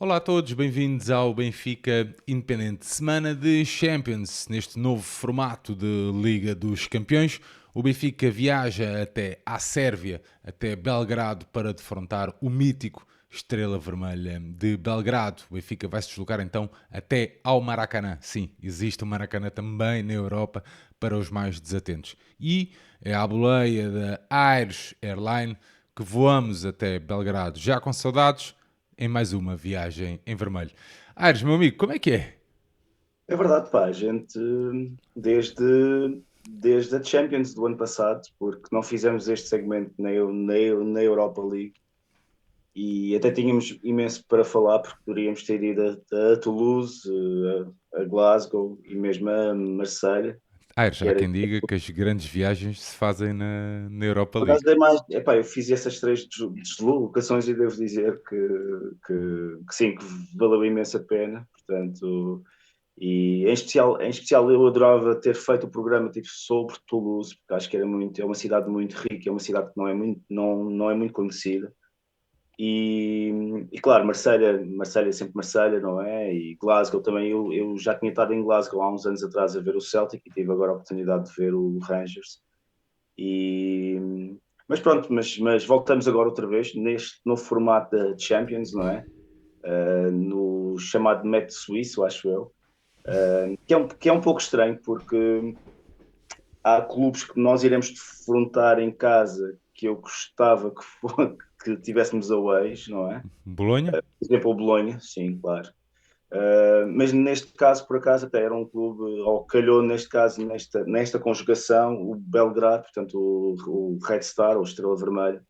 Olá a todos, bem-vindos ao Benfica Independente. Semana de Champions, neste novo formato de Liga dos Campeões. O Benfica viaja até à Sérvia, até Belgrado, para defrontar o mítico Estrela Vermelha de Belgrado. O Benfica vai se deslocar então até ao Maracanã. Sim, existe um Maracanã também na Europa para os mais desatentos. E é à boleia da Irish Airline que voamos até Belgrado, já com saudades, em mais uma viagem em vermelho. Aires, meu amigo, como é que é? É verdade, pá, a gente desde a Champions do ano passado, porque não fizemos este segmento na Europa League e até tínhamos imenso para falar, porque poderíamos ter ido a Toulouse, a Glasgow e mesmo a Marselha, Aires, que há era, quem diga que as grandes viagens se fazem na Europa por League. acaso, é mais, epá, eu fiz essas três deslocações e devo dizer que sim, que valeu imenso a pena, portanto. E em especial eu adorava ter feito o programa tipo, sobre Toulouse, porque acho que é uma cidade muito rica, é uma cidade que não é muito conhecida. E claro, Marselha é sempre Marselha, não é? E Glasgow também, eu já tinha estado em Glasgow há uns anos atrás a ver o Celtic e tive agora a oportunidade de ver o Rangers. E, mas pronto, mas voltamos agora outra vez neste novo formato da Champions, não é? No chamado método suíço, acho eu, que é um pouco estranho, porque há clubes que nós iremos defrontar em casa que eu gostava que tivéssemos aways, não é? Bolonha? Por exemplo, o Bolonha, sim, claro. Mas neste caso, por acaso, até era um clube, ou calhou neste caso, nesta conjugação, o Belgrado, portanto, o Red Star, ou Estrela Vermelha,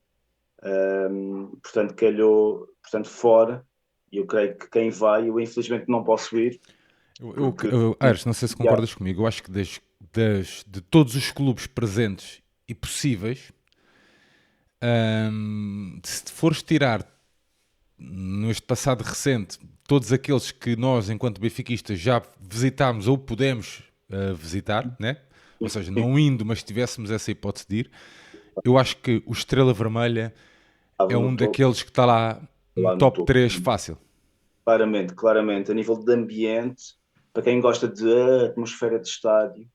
portanto, calhou, portanto, fora, e eu creio que quem vai, eu infelizmente não posso ir, porque Aires, não sei se concordas comigo, eu acho que de todos os clubes presentes e possíveis, se te fores tirar neste passado recente todos aqueles que nós, enquanto benfiquistas, já visitámos ou pudemos visitar, né? Ou seja, não indo, mas tivéssemos essa hipótese de ir, eu acho que o Estrela Vermelha é estava um no topo, daqueles que está lá no lá no top topo. 3 fácil. Claramente, claramente. A nível de ambiente, para quem gosta de atmosfera de estádio,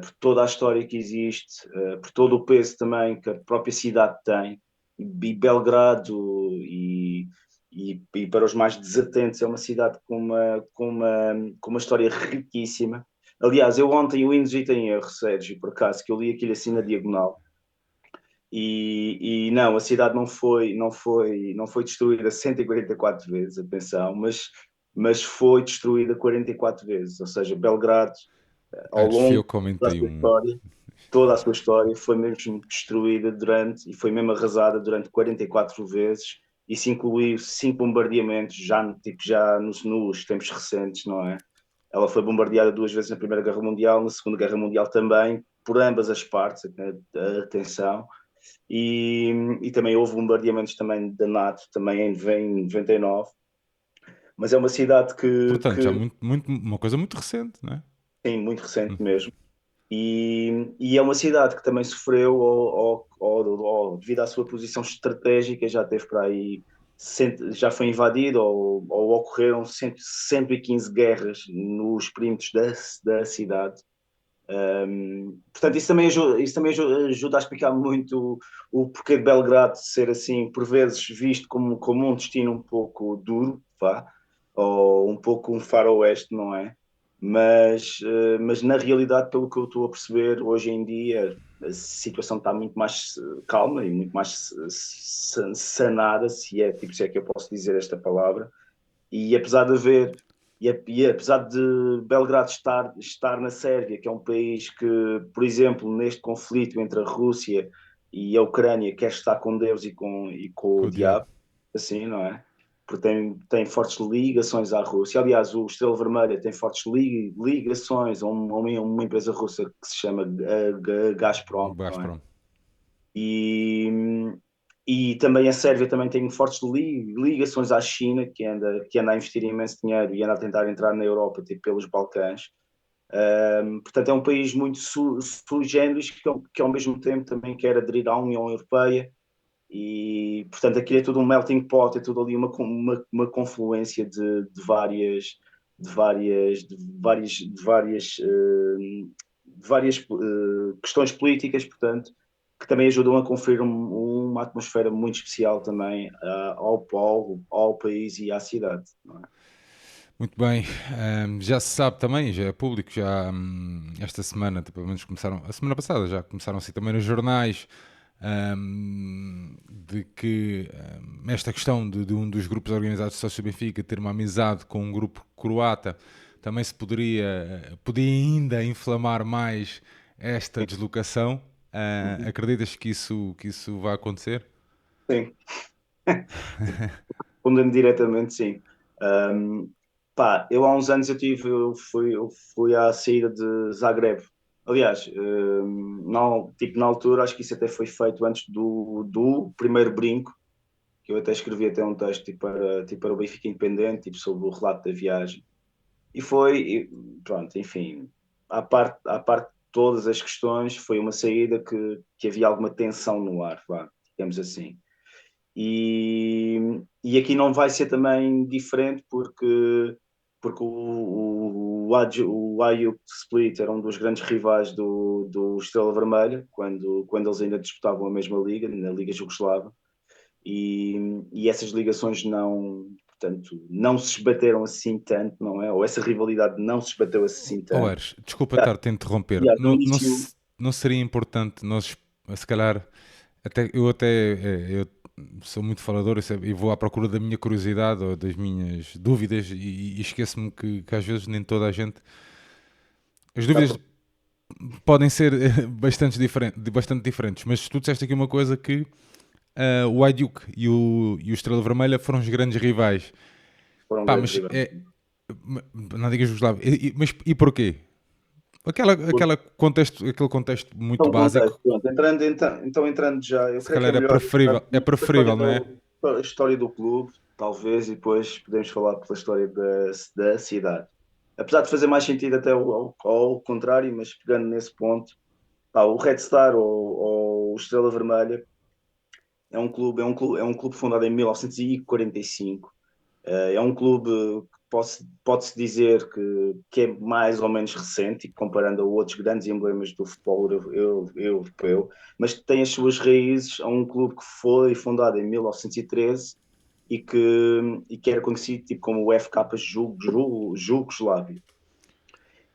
por toda a história que existe, por todo o peso também que a própria cidade tem, e Belgrado, e para os mais desatentos, é uma cidade com uma história riquíssima. Aliás, eu ontem o induzite em erro, Sérgio, por acaso, que eu li aquilo assim na diagonal. E não, a cidade não foi destruída 144 vezes, atenção, mas foi destruída 44 vezes. Ou seja, Belgrado, ao Aires, fui longo eu que da aumentei sua um. história, toda a sua história, foi mesmo destruída e foi mesmo arrasada durante 44 vezes. Isso incluiu 5 bombardeamentos, já nos tempos recentes, não é? Ela foi bombardeada 2 vezes na Primeira Guerra Mundial, na Segunda Guerra Mundial também, por ambas as partes, atenção. E também houve bombardeamentos também da NATO, também em 99. Mas é uma cidade Portanto, já que uma coisa muito recente, não é? sim, muito recente mesmo. E é uma cidade que também sofreu, devido à sua posição estratégica, já teve para aí, já foi invadida, ou ocorreram 115 guerras nos perímetros da cidade. Portanto, isso também ajuda a explicar muito o porquê de Belgrado ser assim, por vezes visto como um destino um pouco duro, vá, ou um pouco um faroeste, não é? Mas na realidade, pelo que eu estou a perceber, hoje em dia a situação está muito mais calma e muito mais sanada, se é que eu posso dizer esta palavra. E apesar de haver, e apesar de Belgrado estar na Sérvia, que é um país que, por exemplo, neste conflito entre a Rússia e a Ucrânia, quer estar com Deus e com Com o o diabo. diabo, assim, não é? Porque tem fortes ligações à Rússia. Aliás, o Estrela Vermelha tem fortes ligações a uma empresa russa que se chama Gazprom, não é? Gazprom. E, e também a Sérvia também tem fortes ligações à China, que anda a investir imenso dinheiro e anda a tentar entrar na Europa, tipo pelos Balcãs. Portanto, é um país muito sui generis, que ao mesmo tempo também quer aderir à União Europeia. E, portanto, aquilo é tudo um melting pot, é tudo ali uma confluência de várias questões políticas, portanto, que também ajudam a conferir uma atmosfera muito especial também ao país e à cidade, não é? Muito bem, já se sabe também, já é público, já esta semana, pelo menos começaram, a semana passada já começaram a sair também nos jornais, de que esta questão de um dos grupos organizados de Sócio Benfica ter uma amizade com um grupo croata também se podia ainda inflamar mais esta deslocação. Uhum. Acreditas que isso vai acontecer? Sim, respondendo diretamente, sim. Um, Pá, eu há uns anos eu fui à saída de Zagreb. Aliás, não, tipo, na altura, acho que isso até foi feito antes do primeiro brinco, que eu até escrevi até um texto tipo, para o Benfica Independente, tipo, sobre o relato da viagem. Pronto, enfim, à parte de todas as questões, foi uma saída que havia alguma tensão no ar, vá, digamos assim. E aqui não vai ser também diferente porque o Ajax Split era um dos grandes rivais do Estrela Vermelha, quando eles ainda disputavam a mesma liga, na Liga Jugoslava, e essas ligações portanto, não se esbateram assim tanto, não é? Ou essa rivalidade não se esbateu assim Oh, tanto. Ares, desculpa Já, estar-te a interromper. já, no Não, não, início, não seria importante nós, se calhar, eu sou muito falador e vou à procura da minha curiosidade ou das minhas dúvidas e esqueço-me que às vezes nem toda a gente. As dúvidas podem ser bastante diferentes, mas tu disseste aqui uma coisa que o Hajduk e o Estrela Vermelha foram os grandes rivais. foram Pá, grandes mas rivais. não digas Jugoslávia. Mas e porquê? Aquele contexto muito Então, básico, contexto, pronto, entrando já, eu se creio que calhar é melhor entrar é pela história preferível, não é? pela história do clube, talvez, e depois podemos falar pela história da cidade. Apesar de fazer mais sentido até ao contrário, mas pegando nesse ponto, pá, o Red Star ou o Estrela Vermelha é um clube fundado em 1945. É um clube que pode-se dizer que é mais ou menos recente, comparando a outros grandes emblemas do futebol europeu, mas que tem as suas raízes a um clube que foi fundado em 1913 e que era conhecido tipo, como o FK Jugoslávia.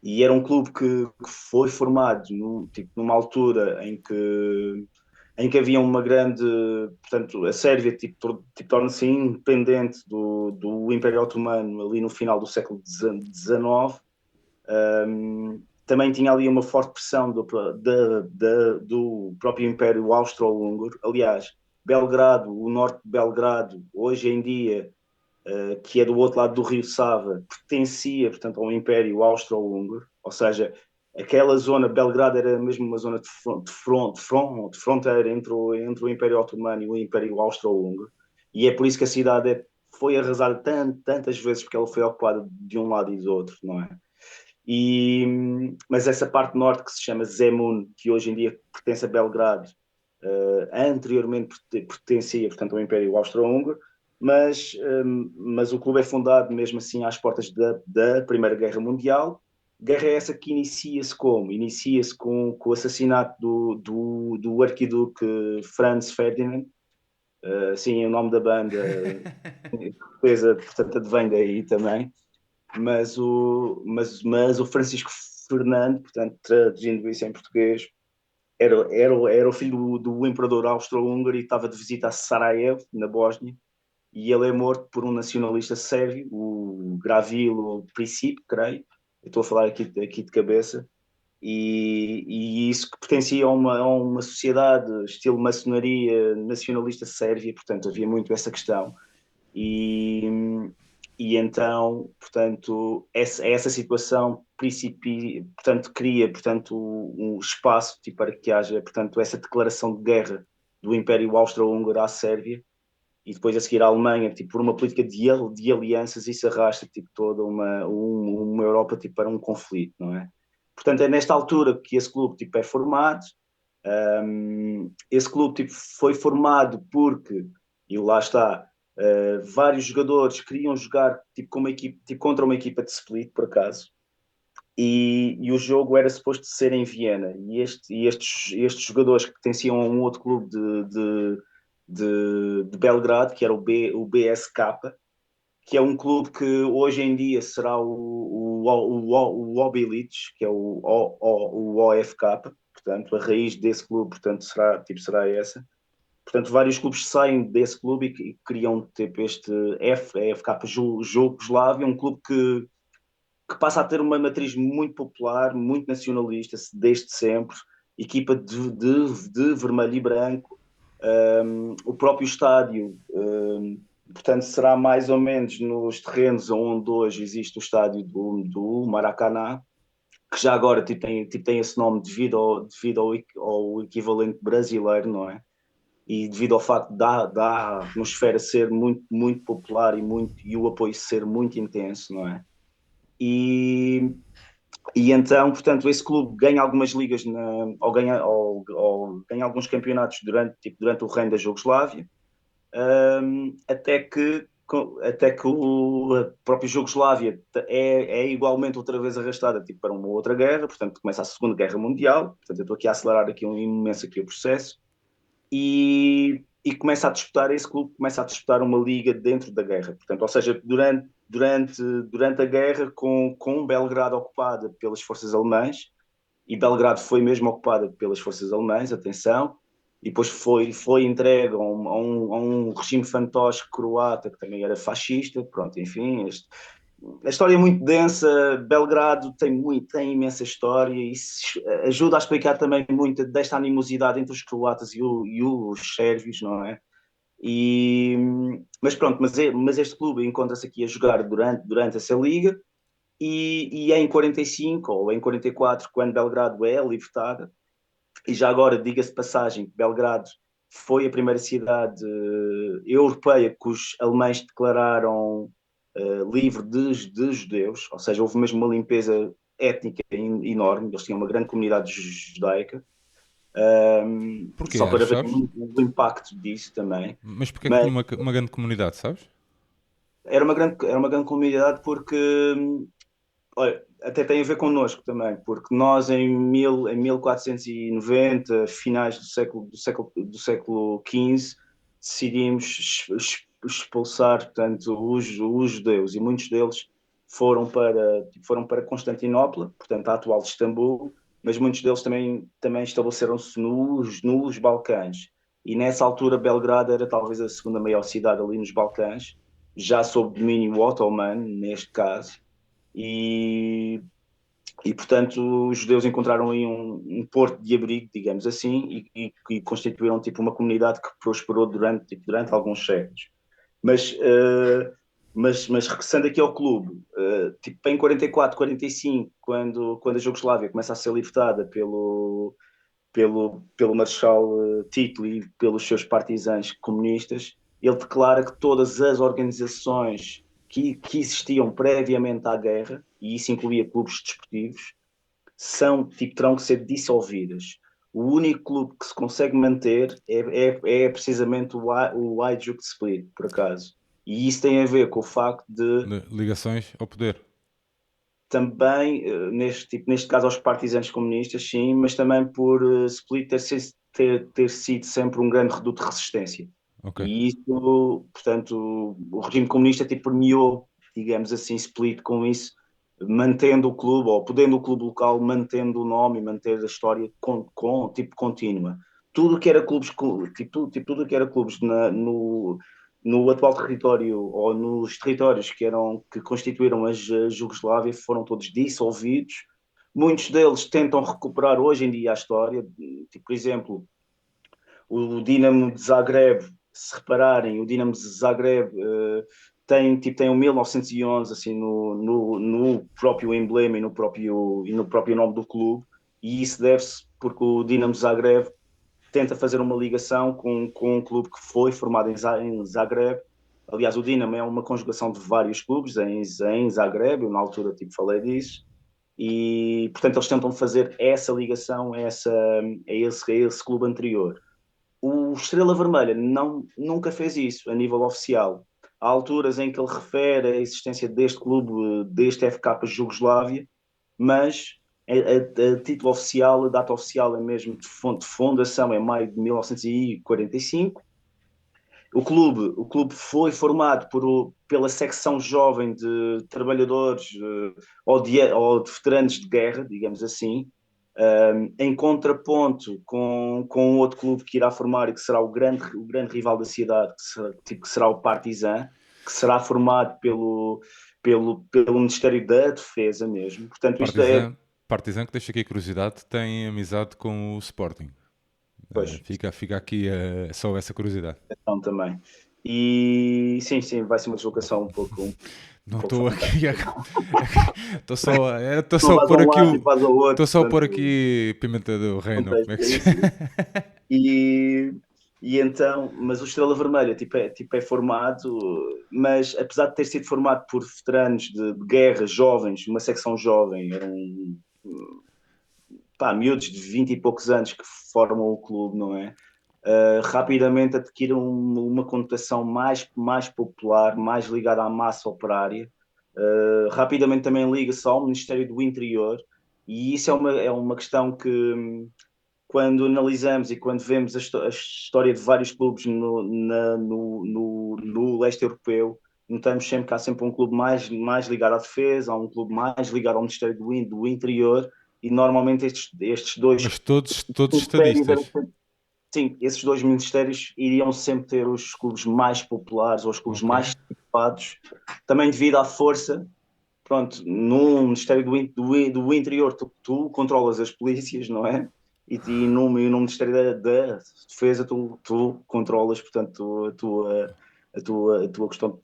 E era um clube que foi formado tipo, numa altura em que havia uma grande, portanto, a Sérvia torna-se independente do Império Otomano ali no final do século XIX. Também tinha ali uma forte pressão do próprio Império Austro-Húngaro. Aliás, Belgrado, o norte de Belgrado, hoje em dia, que é do outro lado do Rio Sava, pertencia, portanto, ao Império Austro-Húngaro, ou seja, aquela zona, Belgrado era mesmo uma zona de fronteira entre o Império Otomano e o Império Austro-Húngaro, e é por isso que a cidade foi arrasada tantas vezes, porque ela foi ocupada de um lado e do outro, não é? Mas essa parte norte que se chama Zemun, que hoje em dia pertence a Belgrado, anteriormente pertencia, portanto, ao Império Austro-Húngaro, mas o clube é fundado mesmo assim às portas da Primeira Guerra Mundial. Guerra essa que inicia-se como? Inicia-se com o assassinato do arquiduque Franz Ferdinand. Sim, o nome da banda, portanto, advém daí também. Mas o Francisco Fernando, portanto, traduzindo isso em português, era o filho do imperador austro-húngaro e estava de visita a Sarajevo, na Bósnia, e ele é morto por um nacionalista sérvio, o Gravilo Princip, creio. Eu estou a falar aqui de cabeça. E isso que pertencia a uma sociedade estilo maçonaria nacionalista sérvia, portanto havia muito essa questão. E, e então, portanto, essa situação portanto, cria, portanto, um espaço tipo, para que haja, portanto, essa declaração de guerra do Império Austro-Húngaro à Sérvia e depois a seguir à Alemanha, tipo, por uma política de alianças, isso arrasta tipo, toda uma Europa tipo, para um conflito, não é? Portanto, é nesta altura que esse clube tipo, é formado, Esse clube tipo, foi formado porque, e lá está, vários jogadores queriam jogar tipo, com uma equipe, tipo, contra uma equipa de Split, por acaso, e o jogo era suposto ser em Viena. Estes jogadores que pertenciam a um outro clube de Belgrado, que era o BSK, que é um clube que hoje em dia será o Obilic, que é o OFK, portanto, a raiz desse clube, portanto, será essa. Portanto, vários clubes saem desse clube e criam tipo, este FK Jugoslávia, um clube que passa a ter uma matriz muito popular, muito nacionalista, desde sempre, equipa de vermelho e branco. O próprio estádio, portanto, será mais ou menos nos terrenos onde hoje existe o estádio do Maracanã, que já agora tem esse nome devido ao equivalente brasileiro, não é? E devido ao facto da atmosfera ser muito, muito popular e o apoio ser muito intenso, não é? E, e então, portanto, esse clube ganha algumas ligas ou ganha alguns campeonatos durante o reino da Jugoslávia, até que a própria Jugoslávia é igualmente outra vez arrastada tipo, para uma outra guerra, portanto começa a Segunda Guerra Mundial, portanto eu estou aqui a acelerar aqui um imenso aqui o processo, e começa a disputar, esse clube começa a disputar uma liga dentro da guerra, portanto, ou seja, durante a guerra com Belgrado ocupada pelas forças alemãs, e Belgrado foi mesmo ocupada pelas forças alemãs, atenção, e depois foi entregue a um regime fantoche croata, que também era fascista, pronto, enfim, a história é muito densa, Belgrado tem imensa história, e isso ajuda a explicar também muito desta animosidade entre os croatas e os sérvios, não é? E, mas pronto, mas este clube encontra-se aqui a jogar durante essa liga, e é em 45 ou em 44, quando Belgrado é libertada, e já agora diga-se de passagem que Belgrado foi a primeira cidade europeia que os alemães declararam livre de judeus, ou seja, houve mesmo uma limpeza étnica enorme, eles tinham uma grande comunidade judaica, Porquê, só para achas, ver sabes? o impacto disso também. Mas porquê é que Mas tinha uma grande comunidade, sabes? era uma grande comunidade porque olha, até tem a ver connosco também, porque nós em 1490, finais do século XV, decidimos expulsar, portanto, os judeus, e muitos deles foram para Constantinopla, portanto, a atual Istambul, mas muitos deles também estabeleceram-se nos Balcãs. E nessa altura, Belgrado era talvez a segunda maior cidade ali nos Balcãs, já sob domínio otomano, neste caso, e, portanto os judeus encontraram aí um porto de abrigo, digamos assim, e constituíram tipo uma comunidade que prosperou durante alguns séculos. Mas, mas regressando aqui ao clube, tipo em 44, 45, quando a Jugoslávia começa a ser libertada pelo Marechal Tito e pelos seus partisãos comunistas, ele declara que todas as organizações que existiam previamente à guerra, e isso incluía clubes desportivos, terão que ser dissolvidas. O único clube que se consegue manter é precisamente o Hajduk Split, por acaso. E isso tem a ver com o facto de De ligações ao poder. também, neste caso aos partisanos comunistas, sim, mas também por Split ter sido sempre um grande reduto de resistência. Ok. E isso, portanto, o regime comunista tipo, premiou, digamos assim, Split com isso, mantendo o clube, ou podendo o clube local, mantendo o nome e manter a história tipo contínua. Tudo que era clubes, tudo que era clubes no atual território ou nos territórios que constituíram a Jugoslávia foram todos dissolvidos. Muitos deles tentam recuperar hoje em dia a história. Tipo, por exemplo, o Dinamo de Zagreb, se repararem, o Dinamo de Zagreb tem o 1911 assim, no próprio emblema e no próprio nome do clube, e isso deve-se porque o Dinamo de Zagreb tenta fazer uma ligação com um clube que foi formado em Zagreb. Aliás, o Dinamo é uma conjugação de vários clubes em Zagreb, eu na altura tipo, falei disso. e portanto eles tentam fazer essa ligação a esse clube anterior. O Estrela Vermelha nunca fez isso a nível oficial. Há alturas em que ele refere a existência deste clube, deste FK Jugoslávia, mas a título oficial, a data oficial é mesmo de fundação, é maio de 1945. O clube foi formado pela secção jovem de trabalhadores ou de veteranos de guerra, digamos assim, em contraponto com outro clube que irá formar e que será o grande rival da cidade, que será o Partizan, que será formado pelo Ministério da Defesa mesmo. Portanto, isto é, Partizan, que deixa aqui a curiosidade, tem amizade com o Sporting. pois, Fica aqui só essa curiosidade. então também. E sim, sim, vai ser uma deslocação um Não pouco estou fantástica. aqui a... Estou Não só a vais a pôr um aqui lado e o... vais ao outro, Estou só a pôr portanto, aqui pimenta do reino, como é contexto que é se isso. chama? E então, mas o Estrela Vermelha tipo é formado, mas apesar de ter sido formado por veteranos de guerra, jovens, uma secção jovem, eram miúdos de 20 e poucos anos que formam o clube, não é? Rapidamente adquiriram uma conotação mais popular, mais ligada à massa operária. Rapidamente também liga-se ao Ministério do Interior, e isso é uma questão que, quando analisamos e quando vemos a história de vários clubes no leste europeu, notamos sempre que há sempre um clube mais ligado à defesa, há um clube mais ligado ao Ministério do Interior, e normalmente estes dois Mas todos ministérios estadistas. sim, esses dois ministérios iriam sempre ter os clubes mais populares ou os clubes Ok. mais tipados, também devido à força. Pronto, no Ministério do Interior tu controlas as polícias, não é? E no Ministério da Defesa tu controlas, portanto, a tua questão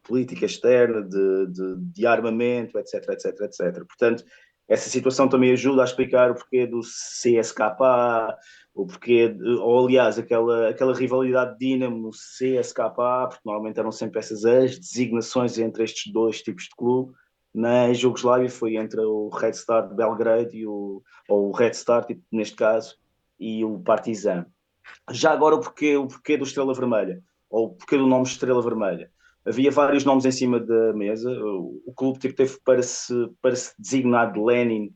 política externa, de armamento, etc, etc, etc. Portanto, essa situação também ajuda a explicar o porquê do CSKA, o porquê, ou aliás, aquela rivalidade Dinamo-CSKA, porque normalmente eram sempre essas as designações entre estes dois tipos de clube. Na Jugoslávia foi entre o Red Star de Belgrade ou o Red Star, tipo, neste caso, e o Partizan. Já agora o porquê do Estrela Vermelha, ou o porquê do nome Estrela Vermelha. Havia vários nomes em cima da mesa. O clube tipo, teve para se designar de Lenin,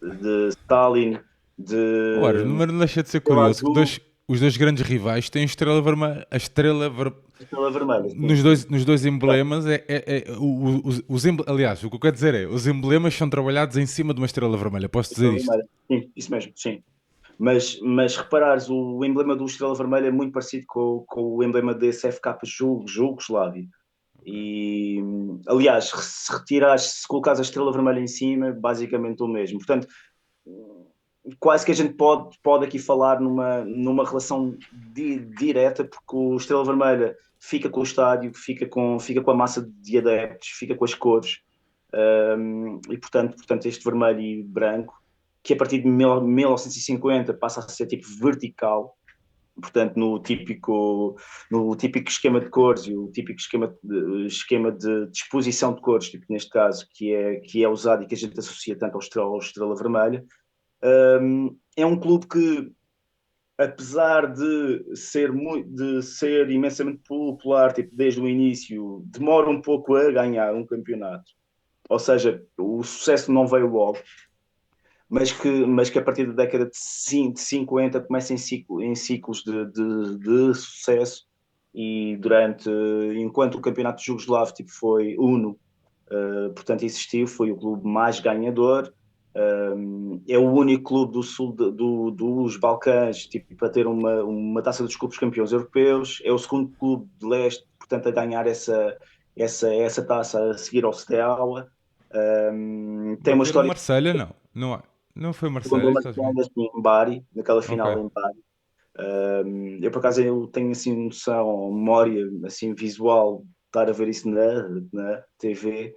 de Stalin, Ora, de não deixa de ser Estrela curioso que Azul, os dois grandes rivais têm estrela vermelha. A estrela Estrela Vermelha, sim. nos dois emblemas aliás, o que eu quero dizer é os emblemas são trabalhados em cima de uma estrela vermelha. Posso dizer Estrela isto? Vermelha, sim, isso mesmo, sim. Mas reparares, o emblema do Estrela Vermelha é muito parecido com o emblema desse FK Jugoslávia. E, aliás, se colocares a Estrela Vermelha em cima, basicamente o mesmo. Portanto, quase que a gente pode aqui falar numa relação direta, porque o Estrela Vermelha fica com o estádio, fica com a massa de adeptos, fica com as cores, e portanto este vermelho e branco, que a partir de 1950 passa a ser tipo vertical, portanto no típico esquema de cores e o típico esquema de disposição de cores, tipo neste caso, que é usado e que a gente associa tanto ao Estrela Vermelha. É um clube que, apesar de ser imensamente popular, tipo, desde o início, demora um pouco a ganhar um campeonato. Ou seja, o sucesso não veio logo, mas que a partir da década de 50 começa em ciclos de sucesso, e enquanto o campeonato jugoslavo tipo, foi uno, portanto existiu, foi o clube mais ganhador. É o único clube do sul dos Balcãs tipo, para ter uma taça dos clubes campeões europeus. É o segundo clube de leste, portanto, a ganhar essa taça a seguir ao Steaua. Tem uma Bateram história Marselha, não. Não foi contra Marselha o que estás a ver? Marcelo assim, em Bari, naquela Ok. final em Bari. Eu por acaso eu tenho assim noção, memória assim visual de estar a ver isso na TV,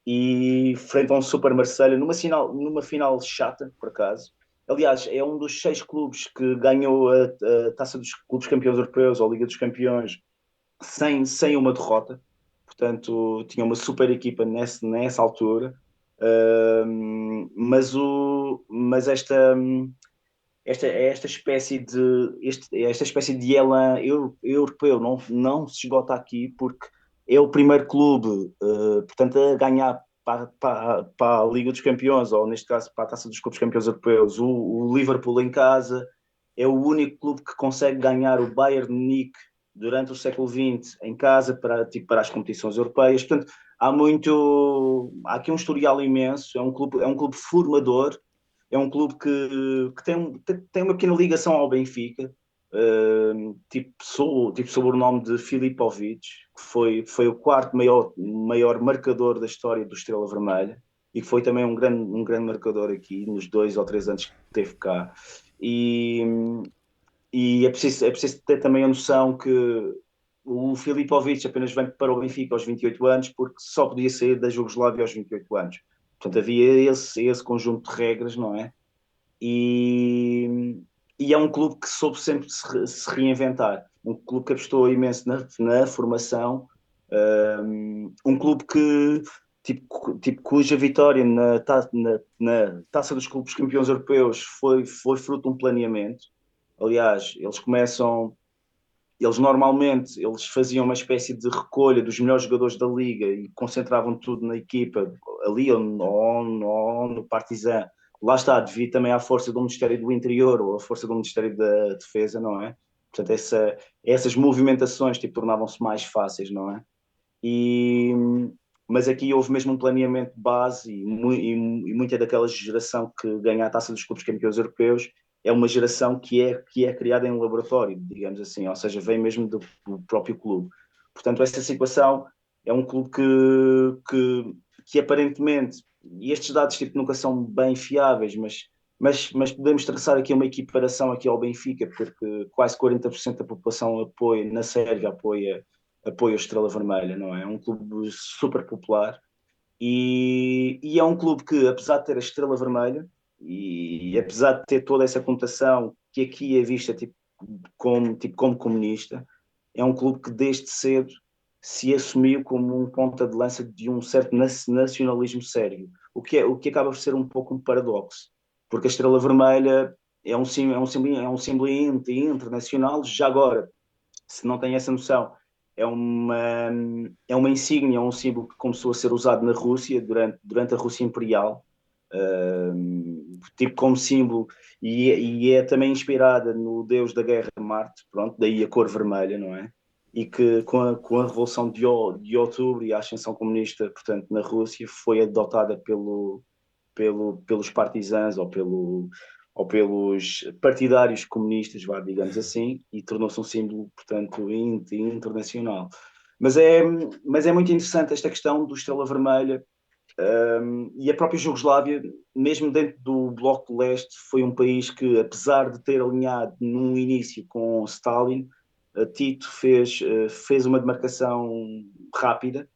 e frente a um Super Marselha numa final chata, por acaso. Aliás, é um dos 6 clubes que ganhou a Taça dos Clubes Campeões Europeus ou Liga dos Campeões sem uma derrota. Portanto, tinha uma super equipa nessa altura. Mas esta espécie esta espécie de elan europeu não se esgota aqui, porque é o primeiro clube, portanto, a ganhar para a Liga dos Campeões, ou neste caso para a Taça dos Clubes Campeões Europeus, o Liverpool em casa. É o único clube que consegue ganhar o Bayern de Munique durante o século XX em casa para as competições europeias. Portanto, há aqui um historial imenso. É um clube formador, é um clube que tem uma pequena ligação ao Benfica, tipo sob o nome de Filipovic, que foi o quarto maior marcador da história do Estrela Vermelha, e que foi também um grande marcador aqui nos 2 ou 3 anos que esteve cá. E, é preciso ter também a noção que o Filipovic apenas vem para o Benfica aos 28 anos, porque só podia sair da Jugoslávia aos 28 anos. Portanto, havia esse conjunto de regras, não é? E, é um clube que soube sempre se reinventar. Um clube que apostou imenso na formação. Um clube que, cuja vitória na Taça dos Clubes Campeões Europeus foi fruto de um planeamento. Aliás, eles faziam uma espécie de recolha dos melhores jogadores da liga e concentravam tudo na equipa, ali ou no Partizan. Lá está, devido também à força do Ministério do Interior ou à força do Ministério da Defesa, não é? Portanto, essas movimentações tornavam-se mais fáceis, não é? E, mas aqui houve mesmo um planeamento de base, e muita daquela geração que ganha a Taça dos Clubes Campeões Europeus é uma geração que é criada em laboratório, digamos assim, ou seja, vem mesmo do próprio clube. Portanto, essa situação é um clube que aparentemente, e estes dados nunca são bem fiáveis, mas podemos traçar aqui uma equiparação aqui ao Benfica, porque quase 40% da população na Sérvia apoia o Estrela Vermelha, não é? É um clube super popular, e é um clube que, apesar de ter a Estrela Vermelha e apesar de ter toda essa conotação que aqui é vista como comunista, é um clube que desde cedo se assumiu como um ponta de lança de um certo nacionalismo sérvio, o que acaba por ser um pouco um paradoxo, porque a Estrela Vermelha é um símbolo internacional. Já agora, se não tem essa noção, é uma, é uma insígnia, é um símbolo que começou a ser usado na Rússia durante a Rússia Imperial, como símbolo, e é também inspirada no deus da guerra, Marte, pronto, daí a cor vermelha, não é? E que com a Revolução de Outubro e a ascensão comunista, portanto, na Rússia, foi adotada pelos partisãs ou pelos partidários comunistas, digamos assim, e tornou-se um símbolo, portanto, internacional. Mas é, mas é muito interessante esta questão do Estrela Vermelha, e a própria Jugoslávia, mesmo dentro do Bloco de Leste, foi um país que, apesar de ter alinhado no início com Stalin, Tito fez uma demarcação rápida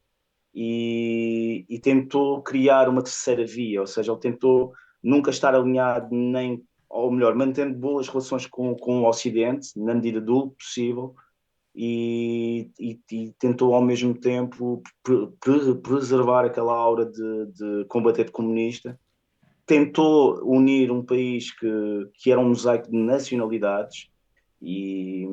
e tentou criar uma terceira via, ou seja, ele tentou nunca estar alinhado, nem, ou melhor, mantendo boas relações com o Ocidente, na medida do possível, e tentou ao mesmo tempo preservar aquela aura de combatente comunista. Tentou unir um país que era um mosaico de nacionalidades, e,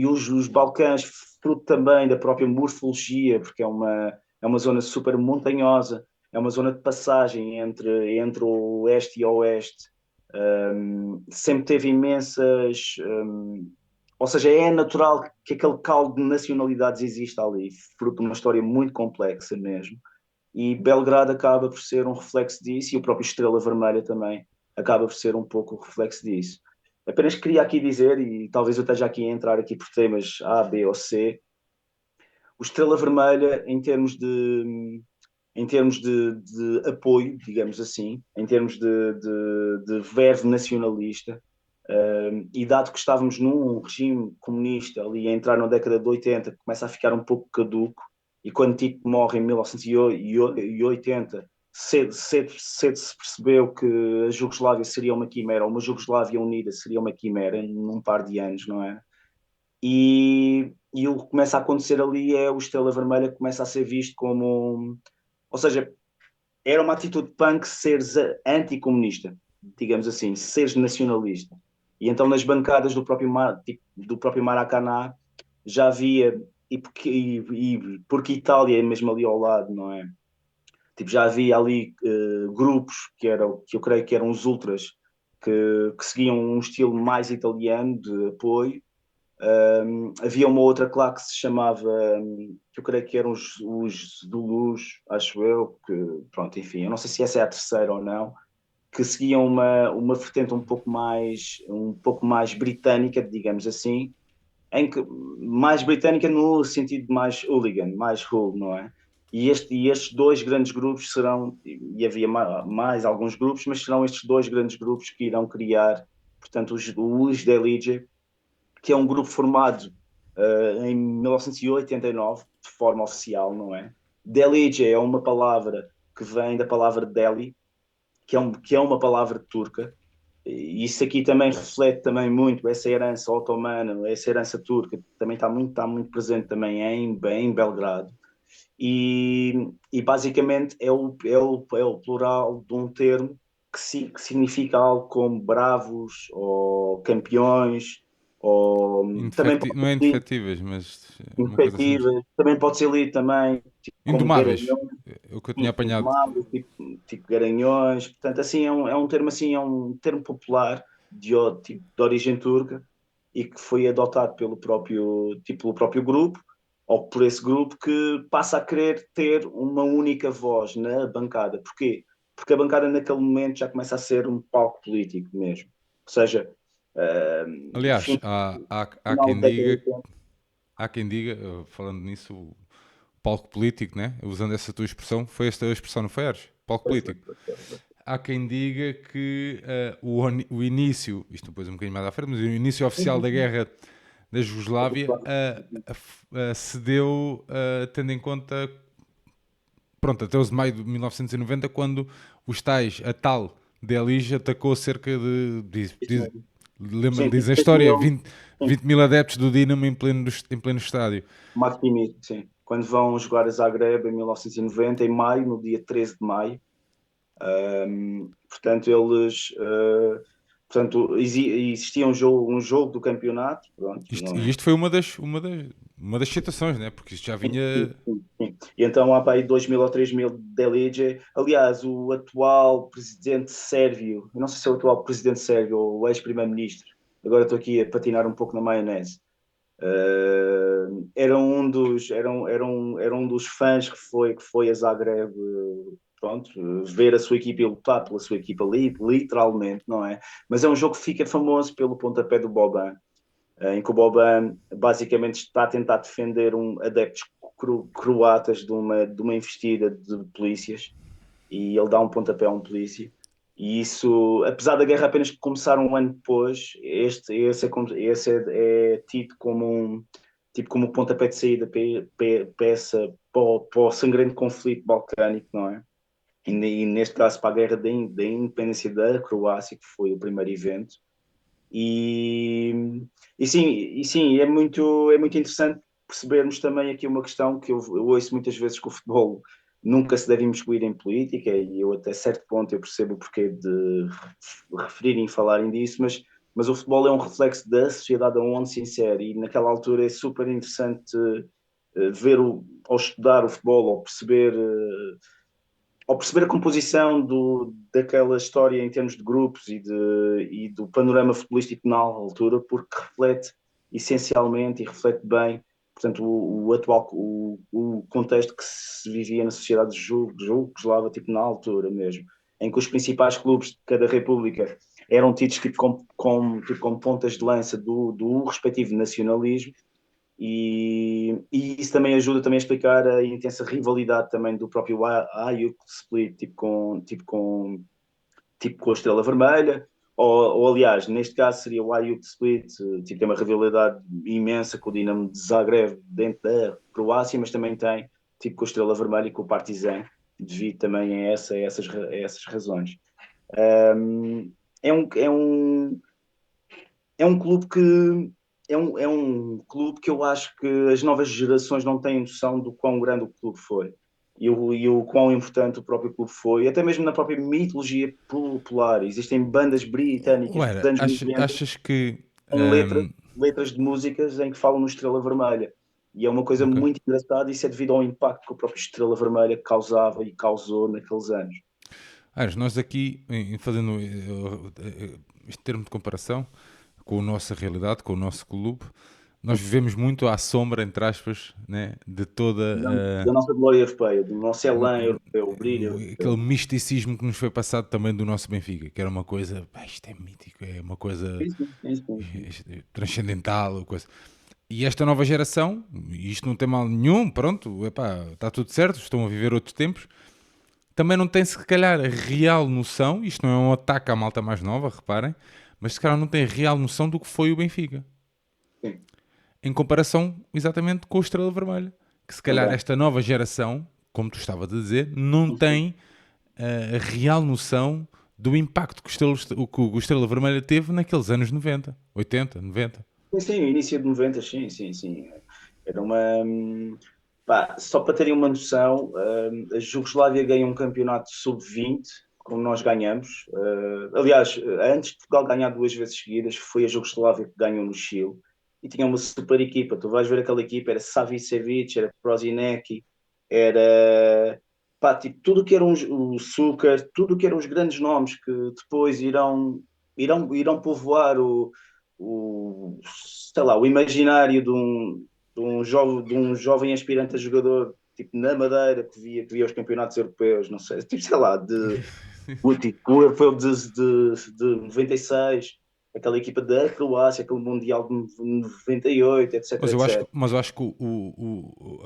os Balcãs, fruto também da própria morfologia, porque é uma zona super montanhosa, é uma zona de passagem entre o leste e o oeste. Sempre teve imensas. Ou seja, é natural que aquele caldo de nacionalidades exista ali, fruto de uma história muito complexa mesmo. E Belgrado acaba por ser um reflexo disso, e o próprio Estrela Vermelha também acaba por ser um pouco o reflexo disso. Apenas queria aqui dizer, e talvez eu esteja aqui a entrar aqui por temas A, B ou C, o Estrela Vermelha, em termos de apoio, digamos assim, em termos de verve nacionalista, e dado que estávamos num regime comunista ali a entrar na década de 80, que começa a ficar um pouco caduco, e quando Tito morre em 1980, cedo se percebeu que a Jugoslávia seria uma quimera, ou uma Jugoslávia unida seria uma quimera num par de anos, não é? E o que começa a acontecer ali é o Estrela Vermelha começa a ser visto como, ou seja, era uma atitude punk seres anticomunista, digamos assim, seres nacionalista. E então nas bancadas do próprio Maracanã já havia, porque Itália é mesmo ali ao lado, não é? Tipo, já havia ali grupos que eu creio que eram os ultras, que seguiam um estilo mais italiano de apoio. Havia uma outra claque que se chamava, que eu creio que eram os Zulus, acho eu, que, pronto, enfim, eu não sei se essa é a terceira ou não, que seguiam uma vertente um pouco mais britânica, digamos assim, mais britânica no sentido de mais hooligan, mais hool, não é? E estes dois grandes grupos serão, e havia mais alguns grupos, mas serão estes dois grandes grupos que irão criar, portanto, os The Legion, que é um grupo formado em 1989, de forma oficial, não é? Delice é uma palavra que vem da palavra Delhi, que é uma palavra turca. E isso aqui também reflete também muito essa herança otomana, essa herança turca, também está muito presente também em Belgrado. E basicamente é o plural de um termo que significa algo como bravos ou campeões, ou também pode Não é ser indefetíveis, mas uma coisa assim. infectivas, também pode ser lido também tipo, como Indomáveis, garanhões, é o que eu tinha apanhado. tipo garanhões, portanto assim é um termo popular de origem turca e que foi adotado pelo próprio grupo ou por esse grupo que passa a querer ter uma única voz na bancada. Porquê? Porque a bancada naquele momento já começa a ser um palco político mesmo. Ou seja, Aliás, fim, final da década de 80. há quem diga, falando nisso, o palco político, né? Usando essa tua expressão, foi esta a expressão, não foi, Ares? Palco político. Há quem diga que o início, isto depois um bocadinho mais à frente, mas o início oficial da guerra da Jugoslávia se deu tendo em conta, pronto, até os de maio de 1990, quando a tal Delige atacou cerca de, Isso mesmo. Sim, diz a 20 história, mil, sim, 20 mil adeptos do Dinamo em pleno estádio. Maximito, sim. Quando vão jogar a Zagreb em 1990, em maio, no dia 13 de maio. Portanto, existia um jogo do campeonato, pronto, não E é? isto foi uma das citações, né? Porque isto já Sim, vinha. sim, sim, sim. E então há para aí 2 mil ou 3 mil de Elite. Aliás, o atual presidente sérvio, eu não sei se é o atual presidente sérvio ou o ex-primeiro-ministro, agora estou aqui a patinar um pouco na maionese. Era um dos fãs que foi a Zagreb, pronto, ver a sua equipa e lutar pela sua equipa ali, literalmente, não é? Mas é um jogo que fica famoso pelo pontapé do Boban, em que o Boban basicamente está a tentar defender adeptos croatas de uma investida de polícias e ele dá um pontapé a um polícia. E isso, apesar da guerra apenas começar um ano depois, esse é tido como tipo como o pontapé de saída para o sangrento conflito balcânico, não é? E neste caso para a guerra da independência da Croácia, que foi o primeiro evento. E, e sim, é muito interessante percebermos também aqui uma questão que eu ouço muitas vezes que o futebol nunca se deve imiscuir em política, e eu até certo ponto eu percebo o porquê de referirem e falarem disso, mas o futebol é um reflexo da sociedade onde se insere, e naquela altura é super interessante ou estudar o futebol, ou perceber a composição daquela história em termos de grupos e do panorama futebolístico na altura, porque reflete essencialmente e reflete bem, portanto, o contexto que se vivia na sociedade jugoslava, tipo na altura mesmo, em que os principais clubes de cada república eram tidos tipo, tipo, como pontas de lança do respectivo nacionalismo, e isso também ajuda também a explicar a intensa rivalidade também do próprio Ayuk Split, tipo com a Estrela Vermelha, ou aliás, neste caso seria o Ayuk Split, tipo, tem uma rivalidade imensa com o Dinamo de Zagreb dentro da Croácia, mas também tem tipo com a Estrela Vermelha e com o Partizan, devido também a essas razões. Um, é um, é um, é um clube que é um clube que eu acho que as novas gerações não têm noção do quão grande o clube foi. e o quão importante o próprio clube foi, até mesmo na própria mitologia popular. Existem bandas britânicas dos Ué, anos 90 achas que. em letras de músicas em que falam no Estrela Vermelha. E é uma coisa Ok. muito engraçada, e isso é devido ao impacto que o próprio Estrela Vermelha causava e causou naqueles anos. Nós aqui, fazendo este termo de comparação com a nossa realidade, com o nosso clube, nós vivemos muito à sombra, entre aspas, né, de toda Da nossa glória europeia, do nosso elan europeu, o brilho aquele europeu. misticismo que nos foi passado também do nosso Benfica, que era uma coisa, pá, isto é mítico, é uma coisa Sim, sim, sim, sim, sim. transcendental, coisa. E esta nova geração, e isto não tem mal nenhum, pronto, epá, está tudo certo, estão a viver outros tempos, também não tem se calhar a real noção, isto não é um ataque à malta mais nova, reparem, mas se calhar não tem real noção do que foi o Benfica. Sim, Em comparação exatamente com o Estrela Vermelha. Que se calhar também. esta nova geração, como tu estava a dizer, não Sim, sim. tem a real noção do impacto que o Estrela Vermelha teve naqueles anos 90, 80, 90. Sim, sim, início de 90, sim, sim, sim. Era uma. Pá, só para terem uma noção, a Jugoslávia ganha um campeonato sub-20, como nós ganhamos. Aliás, antes de Portugal ganhar duas vezes seguidas, foi a Jugoslávia que ganhou no Chile. E tinha uma super equipa. Tu vais ver aquela equipa, era Savicevic, era Prosinecki, era. Pá, tipo, tudo que era o Suker, tudo que eram os grandes nomes que depois irão povoar sei lá, o imaginário de um jovem aspirante a jogador, tipo, na Madeira, que via os campeonatos europeus, não sei, tipo, sei lá, tipo, o europeu de 96, aquela equipa da Croácia, aquele Mundial de 98, etc, etc. Mas eu acho que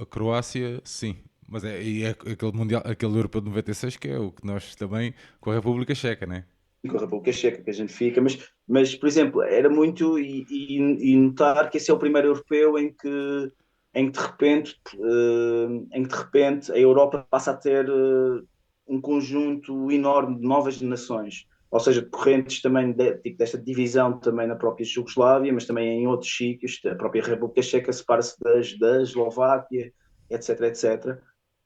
a Croácia, sim. Mas é aquele Mundial, aquele Europeu de 96 que é o que nós também, com a República Checa, né? E com a República Checa que a gente fica, mas por exemplo, era muito, e notar que esse é o primeiro europeu em que de repente a Europa passa a ter um conjunto enorme de novas nações, ou seja, decorrentes também tipo, desta divisão também na própria Jugoslávia, mas também em outros sítios. A própria República Checa separa-se da Eslováquia, etc, etc.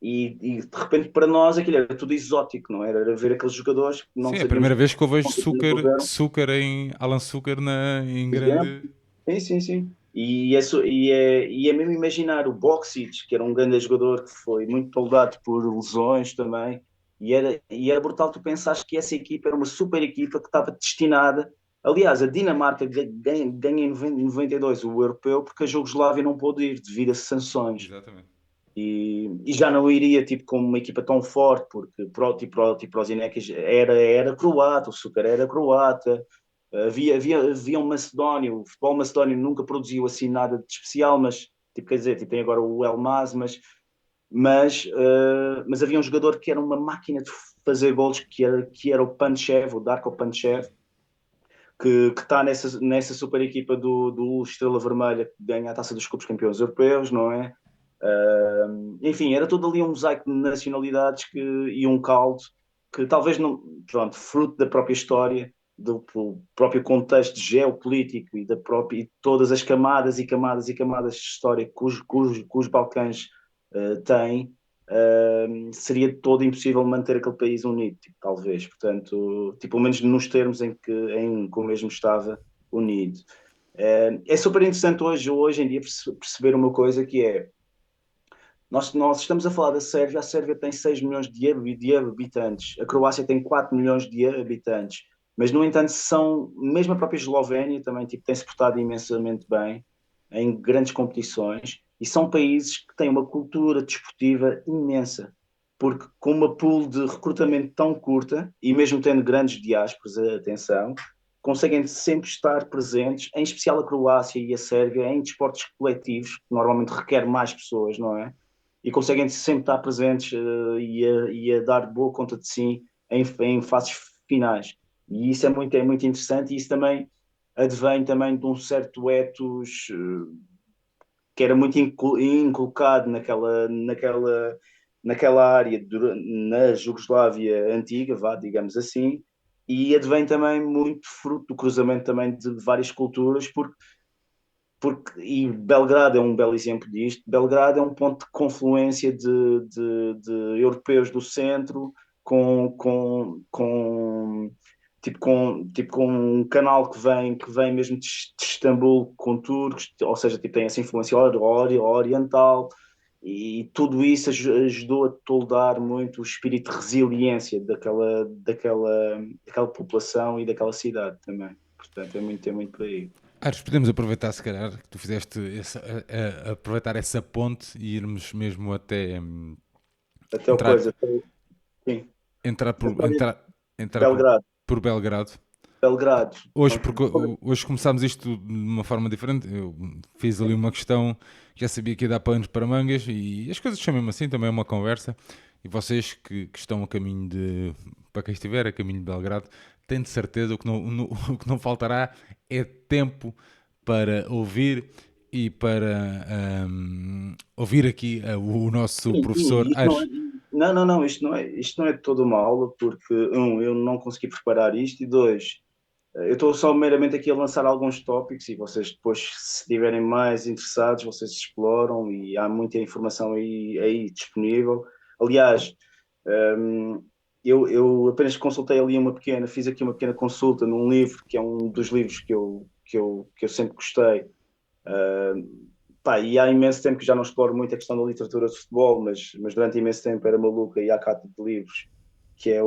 E de repente para nós aquilo era tudo exótico, não era? Era ver aqueles jogadores que não Sim, é a sabíamos primeira vez que eu vejo quando eles Sucre em Alan Sucre em eram. grande. Sim, sim, sim. E é mesmo imaginar o Boxic, que era um grande jogador que foi muito toldado por lesões também, e era brutal tu pensares que essa equipa era uma super equipa que estava destinada. Aliás, a Dinamarca ganha em 92 o europeu porque a Jugoslávia não pôde ir devido a sanções. Exatamente. E já não iria tipo como uma equipa tão forte, porque tipo, Prosinecki era croata, o Suker era croata, havia um macedónio, o futebol macedónio nunca produziu assim nada de especial, mas tipo, quer dizer, tipo, tem agora o Elmas, mas havia um jogador que era uma máquina de fazer gols, que era o Panchev, o Darko Panchev, que está nessa super equipa do Estrela Vermelha, que ganha a taça dos clubes campeões europeus, não é? Enfim, era tudo ali um mosaico de nacionalidades e um caldo que talvez não, pronto, fruto da própria história, do próprio contexto geopolítico e todas as camadas e camadas e camadas de história que os Balcãs têm, seria todo impossível manter aquele país unido, tipo, talvez. Portanto, tipo, pelo menos nos termos em que o mesmo estava unido. É super interessante hoje em dia perceber uma coisa que é nós estamos a falar da Sérvia. A Sérvia tem 6 milhões de habitantes, a Croácia tem 4 milhões de habitantes, mas, no entanto, mesmo a própria Eslovénia também tipo, tem-se portado imensamente bem em grandes competições, e são países que têm uma cultura desportiva imensa, porque com uma pool de recrutamento tão curta, e mesmo tendo grandes diásporas, atenção, conseguem sempre estar presentes, em especial a Croácia e a Sérvia, em desportos coletivos, que normalmente requer mais pessoas, não é? E conseguem sempre estar presentes e a dar boa conta de si em fases finais. E isso é muito interessante, e isso também advém também de um certo ethos que era muito inculcado naquela área, na Jugoslávia antiga, vá, digamos assim, e advém também muito fruto do cruzamento também de várias culturas, porque e Belgrado é um belo exemplo disto. Belgrado é um ponto de confluência de europeus do centro com tipo, com um canal que vem mesmo de Istambul com turcos, ou seja, tipo, tem essa influência oriental, e tudo isso ajudou a toldar muito o espírito de resiliência daquela população e daquela cidade também. Portanto, é muito por aí. Ares, podemos aproveitar, se calhar, que tu fizeste aproveitar essa ponte e irmos mesmo até Até o entrar, coisa, sim. entrar, por, Então, entrar, entrar Belgrado, por Belgrado. Belgrado. Hoje, Pronto. porque hoje começámos isto de uma forma diferente. Eu fiz ali uma questão, já sabia que ia dar panos para mangas e as coisas são mesmo assim, também é uma conversa. E vocês que estão a caminho para quem estiver a caminho de Belgrado, têm de certeza o que não faltará é tempo para ouvir e para ouvir aqui o nosso Sim, professor sim, isto não é, Aires. não, isto não é de toda uma aula, porque, eu não consegui preparar isto, e dois, eu estou só meramente aqui a lançar alguns tópicos, e vocês depois, se estiverem mais interessados, vocês exploram, e há muita informação aí disponível. Aliás, eu apenas consultei ali fiz aqui uma pequena consulta num livro, que é um dos livros que eu sempre gostei. Pá, e há imenso tempo que já não exploro muito a questão da literatura de futebol, mas durante imenso tempo era maluca e há cá de livros, que é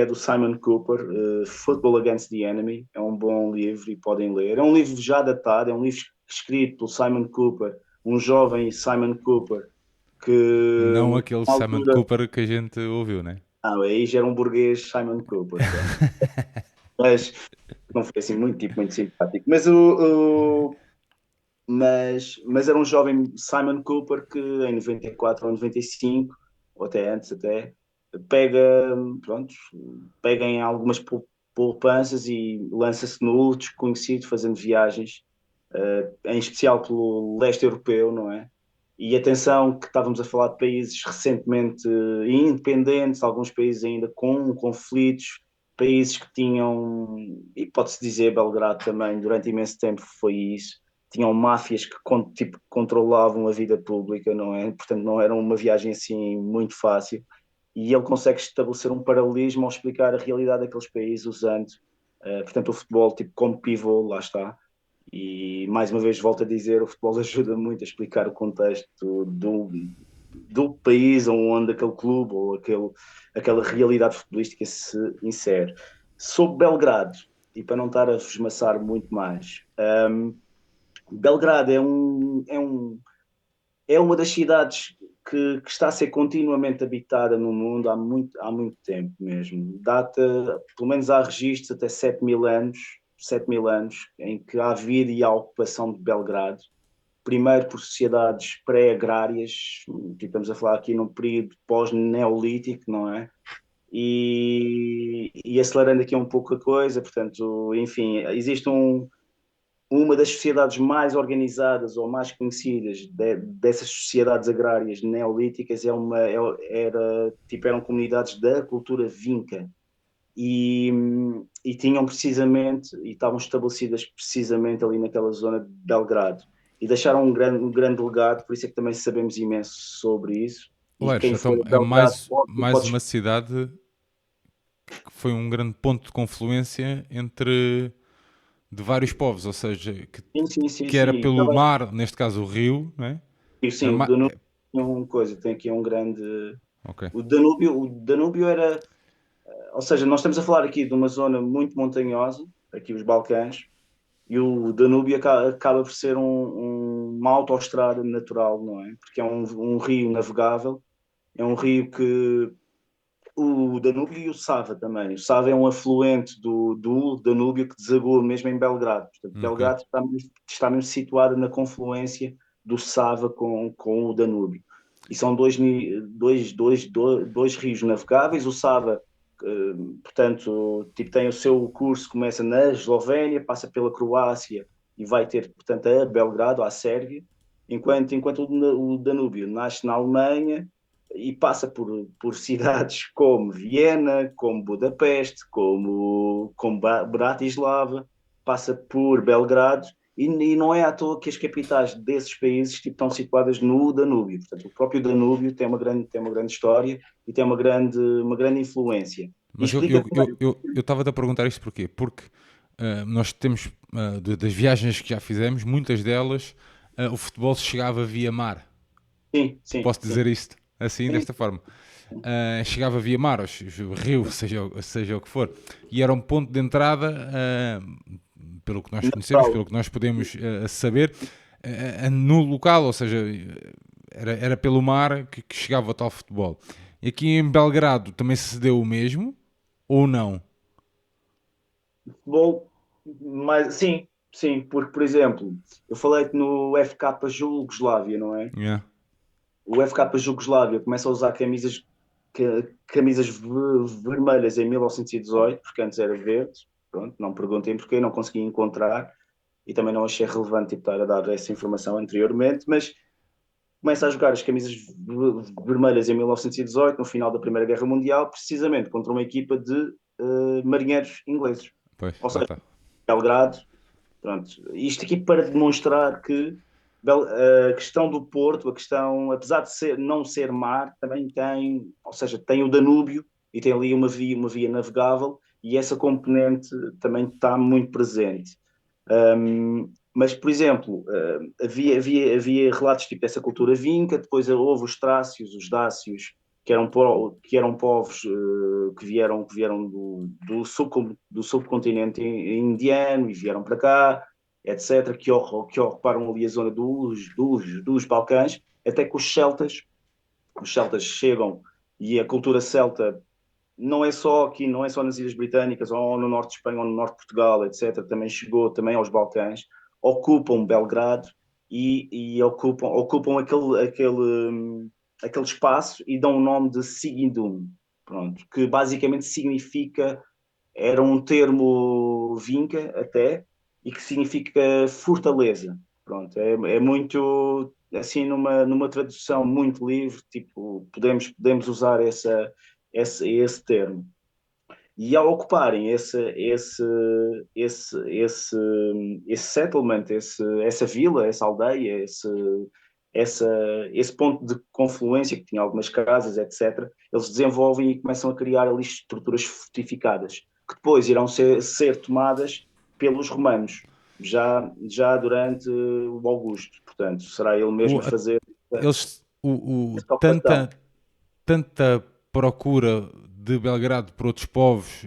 do Simon Cooper, Football Against the Enemy. É um bom livro e podem ler. É um livro já datado, é um livro escrito pelo Simon Cooper, um jovem Simon Cooper, que Não aquele na Simon altura. Cooper que a gente ouviu, né? Aí já era um burguês Simon Cooper, pronto. Mas não foi assim muito simpático. Mas era um jovem Simon Cooper que em 94 ou 95, ou até antes até, pega, pronto, pega em algumas poupanças e lança-se no desconhecido fazendo viagens, em especial pelo leste europeu, não é? E atenção que estávamos a falar de países recentemente independentes, alguns países ainda com conflitos, países que tinham, e pode-se dizer Belgrado também, durante imenso tempo foi isso, tinham máfias que tipo, controlavam a vida pública, não é? Portanto, não era uma viagem assim muito fácil. E ele consegue estabelecer um paralelismo ao explicar a realidade daqueles países usando, portanto, o futebol tipo como pivô, lá está. E mais uma vez volto a dizer, o futebol ajuda muito a explicar o contexto do país onde aquele clube ou aquela realidade futebolística se insere. Sobre Belgrado, e para não estar a esmaçar muito mais, Belgrado é uma das cidades que está a ser continuamente habitada no mundo há muito tempo mesmo. Data, pelo menos há registros até 7.000 anos, em que há vida e há ocupação de Belgrado. Primeiro por sociedades pré-agrárias, tipo, estamos a falar aqui num período pós-neolítico, não é? E acelerando aqui um pouco a coisa, portanto, enfim, existe uma das sociedades mais organizadas ou mais conhecidas dessas sociedades agrárias neolíticas eram comunidades da cultura vinca, e, e tinham precisamente, e estavam estabelecidas precisamente ali naquela zona de Belgrado, e deixaram um grande legado, por isso é que também sabemos imenso sobre isso, e Lares, quem for então a é Belgrado mais uma cidade que foi um grande ponto de confluência entre de vários povos, ou seja, sim, sim, sim, que era sim. pelo Também, mar, neste caso o rio, não é? e Era sim, o Danúbio tem aqui um grande. ok. O Danúbio era. Ou seja, nós estamos a falar aqui de uma zona muito montanhosa, aqui os Balcãs, e o Danúbio acaba por ser uma autoestrada natural, não é? Porque é um rio navegável, é um rio que. O Danúbio e o Sava também. O Sava é um afluente do Danúbio que desagua mesmo em Belgrado. Portanto, Ok. Belgrado está mesmo situado na confluência do Sava com o Danúbio. E são dois rios navegáveis. O Sava, portanto, tipo, tem o seu curso, começa na Eslovénia, passa pela Croácia e vai ter, portanto, a Belgrado, à Sérvia, enquanto o Danúbio nasce na Alemanha e passa por cidades como Viena, como Budapeste, como Bratislava, passa por Belgrado e não é à toa que as capitais desses países tipo, estão situadas no Danúbio. Portanto, o próprio Danúbio tem uma grande história e tem uma grande influência. E Mas explica também, eu estava-te a perguntar isto porquê? Porque nós temos, das viagens que já fizemos, muitas delas, o futebol chegava via mar. sim, sim, Posso sim, dizer isto assim, sim, desta forma. Chegava via mar, o rio, seja o que for. E era um ponto de entrada, pelo que nós conhecemos, natural. pelo que nós podemos saber, no local, ou seja, era pelo mar que chegava o tal futebol. E aqui em Belgrado também se deu o mesmo, ou não? Futebol, mas sim, sim, porque, por exemplo, eu falei-te no FK Jugoslávia, não é? Yeah. O FK Jugoslávia começa a usar camisas vermelhas em 1918, porque antes era verde. Pronto, não perguntem porquê, não consegui encontrar e também não achei relevante tipo, estar a dar essa informação anteriormente, mas começa a jogar as camisas vermelhas em 1918, no final da Primeira Guerra Mundial, precisamente contra uma equipa de marinheiros ingleses. Pois, Ou lá seja, está. Belgrado. Pronto, isto aqui para demonstrar que a questão do Porto, a questão, apesar de não ser mar, também tem, ou seja, tem o Danúbio e tem ali uma via navegável e essa componente também está muito presente. Mas, por exemplo, havia relatos tipo dessa cultura vinca, depois houve os trácios, os dácios, que eram povos que vieram do subcontinente indiano e vieram para cá, etc., que ocuparam ali a zona dos Balcãs, até que os celtas chegam e a cultura celta não é só aqui, não é só nas Ilhas Britânicas ou no norte de Espanha ou no norte de Portugal, etc. Também chegou também aos Balcãs, ocupam Belgrado e ocupam aquele espaço e dão o nome de Sigindum, pronto, que basicamente significa, era um termo vinca até, e que significa fortaleza. Pronto, é muito assim numa tradução muito livre, tipo, podemos usar esse termo. E ao ocuparem esse settlement, essa vila, essa aldeia, essa, esse ponto de confluência que tinha algumas casas, etc., eles desenvolvem e começam a criar ali estruturas fortificadas, que depois irão ser tomadas pelos romanos, já durante o Augusto. Portanto, será ele mesmo O, a fazer eles, essa ocupação. tanta procura de Belgrado por outros povos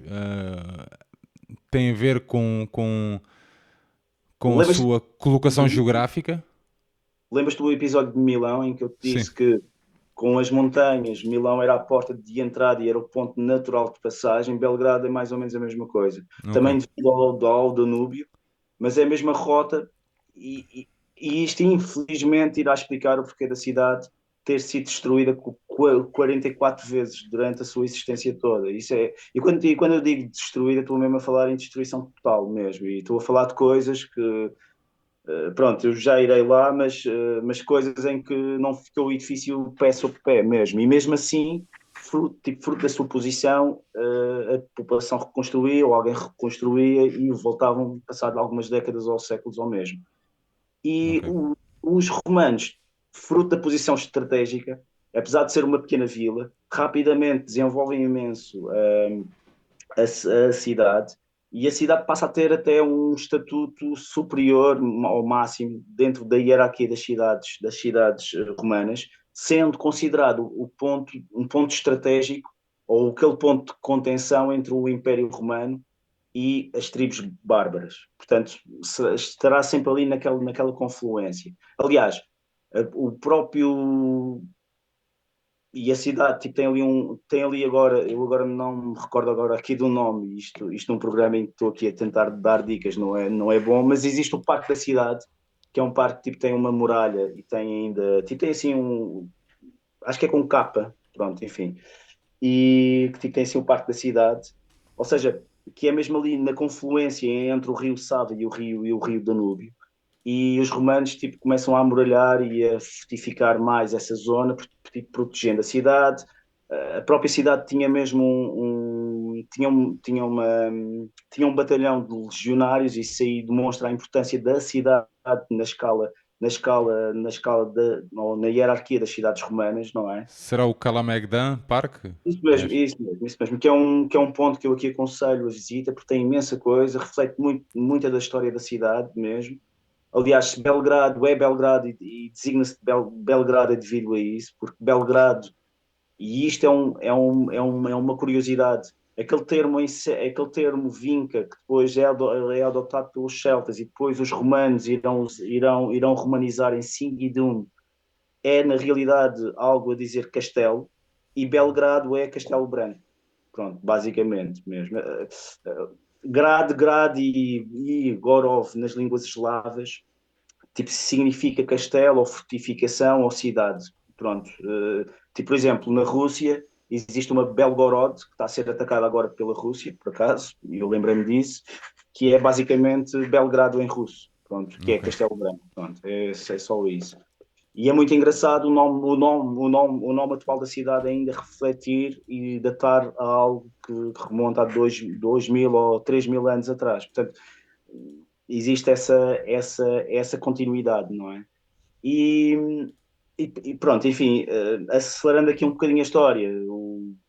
tem a ver com a Lembras-te sua colocação geográfica? lembras-te do episódio de Milão em que eu te Sim. disse que com as montanhas, Milão era a porta de entrada e era o ponto natural de passagem. Belgrado é mais ou menos a mesma coisa. Ok. Também devido ao Danúbio, mas é a mesma rota e isto infelizmente irá explicar o porquê da cidade ter sido destruída 44 vezes durante a sua existência toda. E quando eu digo destruída, estou mesmo a falar em destruição total mesmo. E estou a falar de coisas que pronto, eu já irei lá, mas coisas em que não ficou o edifício pé sobre pé mesmo. E mesmo assim, fruto da sua posição, a população reconstruía ou alguém reconstruía e voltavam passado algumas décadas ou séculos ao mesmo. E Ok. os romanos, fruto da posição estratégica, apesar de ser uma pequena vila, rapidamente desenvolvem imenso a cidade e a cidade passa a ter até um estatuto superior ao máximo dentro da hierarquia das cidades romanas, sendo considerado um ponto estratégico ou aquele ponto de contenção entre o Império Romano e as tribos bárbaras. Portanto, estará sempre ali naquela confluência. Aliás, o próprio e a cidade tipo, tem ali agora, eu agora não me recordo agora aqui do nome, isto num programa em que estou aqui a tentar dar dicas, não é bom, mas existe o Parque da Cidade, que é um parque que tipo, tem uma muralha e tem ainda, tipo, tem assim acho que é com capa, pronto, enfim, e que tipo, tem assim o Parque da Cidade, ou seja, que é mesmo ali na confluência entre o rio Sava e o rio Danúbio, e os romanos tipo, começam a amuralhar e a fortificar mais essa zona, tipo, protegendo a cidade. A própria cidade tinha mesmo tinha um batalhão de legionários, e isso aí demonstra a importância da cidade ou na hierarquia das cidades romanas, não é? Será o Calamegdan Park? Isso mesmo, isso mesmo, isso mesmo, que é um ponto que eu aqui aconselho a visita, porque tem imensa coisa, reflete muita da história da cidade mesmo. Aliás, Belgrado é Belgrado, e designa-se Belgrado é devido a isso, porque Belgrado, e isto é uma curiosidade, aquele termo vinca, que depois é adotado pelos celtas, e depois os romanos irão romanizar em Singidum, é na realidade algo a dizer castelo, e Belgrado é Castelo Branco. Pronto, basicamente mesmo. Grad e Gorov nas línguas eslavas, tipo, significa castelo ou fortificação ou cidade. Pronto. Tipo, por exemplo, na Rússia existe uma Belgorod que está a ser atacada agora pela Rússia, por acaso, e eu lembrei-me disso, que é basicamente Belgrado em russo. Pronto, que é Ok. Castelo Branco. Pronto, é só isso. E é muito engraçado o nome atual da cidade ainda refletir e datar a algo que remonta a 2.000 ou 3.000 anos atrás. Portanto, existe essa continuidade, não é? E, e pronto, enfim, acelerando aqui um bocadinho a história,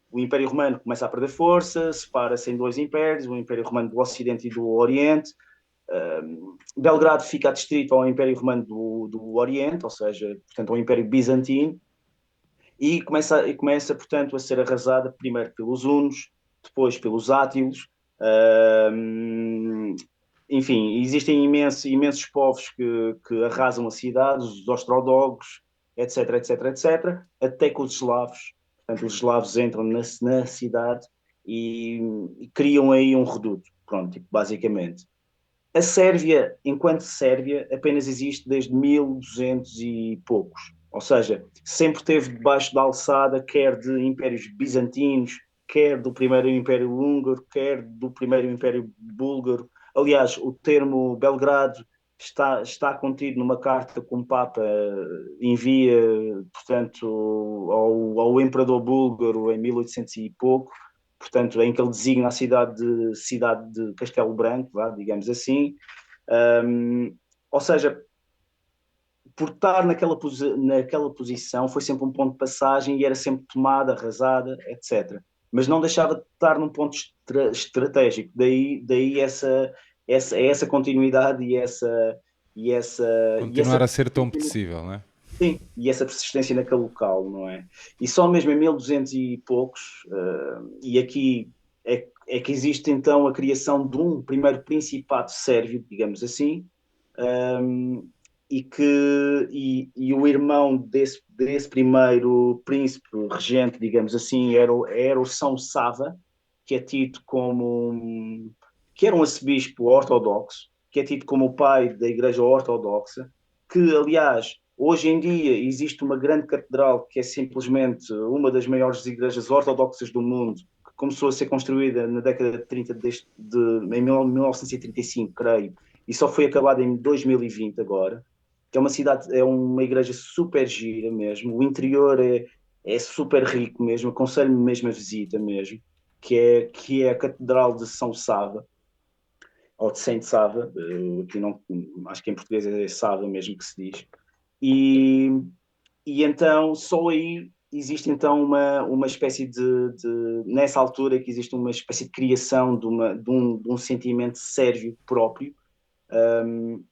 o Império Romano começa a perder força, separa-se em dois impérios, o Império Romano do Ocidente e do Oriente. Belgrado fica adstrito ao Império Romano do Oriente, ou seja, portanto, ao Império Bizantino, e começa, portanto, a ser arrasada primeiro pelos hunos, depois pelos átilos. Um, Enfim, existem imensos povos que arrasam a cidade, os ostrodogos, etc, etc, etc, até que os eslavos, portanto, os eslavos entram na cidade e, e criam aí um reduto, pronto, tipo, basicamente. A Sérvia, enquanto Sérvia, apenas existe desde 1200 e poucos. Ou seja, sempre esteve debaixo da alçada, quer de impérios bizantinos, quer do primeiro Império Húngaro, quer do primeiro Império Búlgaro. Aliás, o termo Belgrado está contido numa carta que o Papa envia, portanto, ao Imperador Búlgaro em 1800 e pouco, portanto, em que ele designa a cidade de Castelo Branco, digamos assim. Um, ou seja, por estar naquela posição, foi sempre um ponto de passagem e era sempre tomada, arrasada, etc. Mas não deixava de estar num ponto estratégico. Daí essa continuidade e essa Continuar a ser tão possível, não é? sim, e essa persistência naquele local, não é? E só mesmo em 1200 e poucos, e aqui é que existe então a criação de um primeiro principado sérvio, digamos assim, um, e o irmão desse primeiro príncipe regente, digamos assim, era o São Sava, que é tido como que era um arcebispo ortodoxo, que é tido como o pai da Igreja Ortodoxa, que aliás hoje em dia existe uma grande catedral que é simplesmente uma das maiores igrejas ortodoxas do mundo, que começou a ser construída na década de 30 em 1935, creio, e só foi acabada em 2020 agora, que é uma cidade, é uma igreja super gira mesmo, o interior é super rico mesmo, aconselho-me mesmo a visita mesmo, que é a Catedral de São Sava, ou de Saint Sava, que não, acho que em português é Sava mesmo que se diz, e, e então só aí existe então uma espécie nessa altura que existe uma espécie de criação de um sentimento sérvio próprio. Um,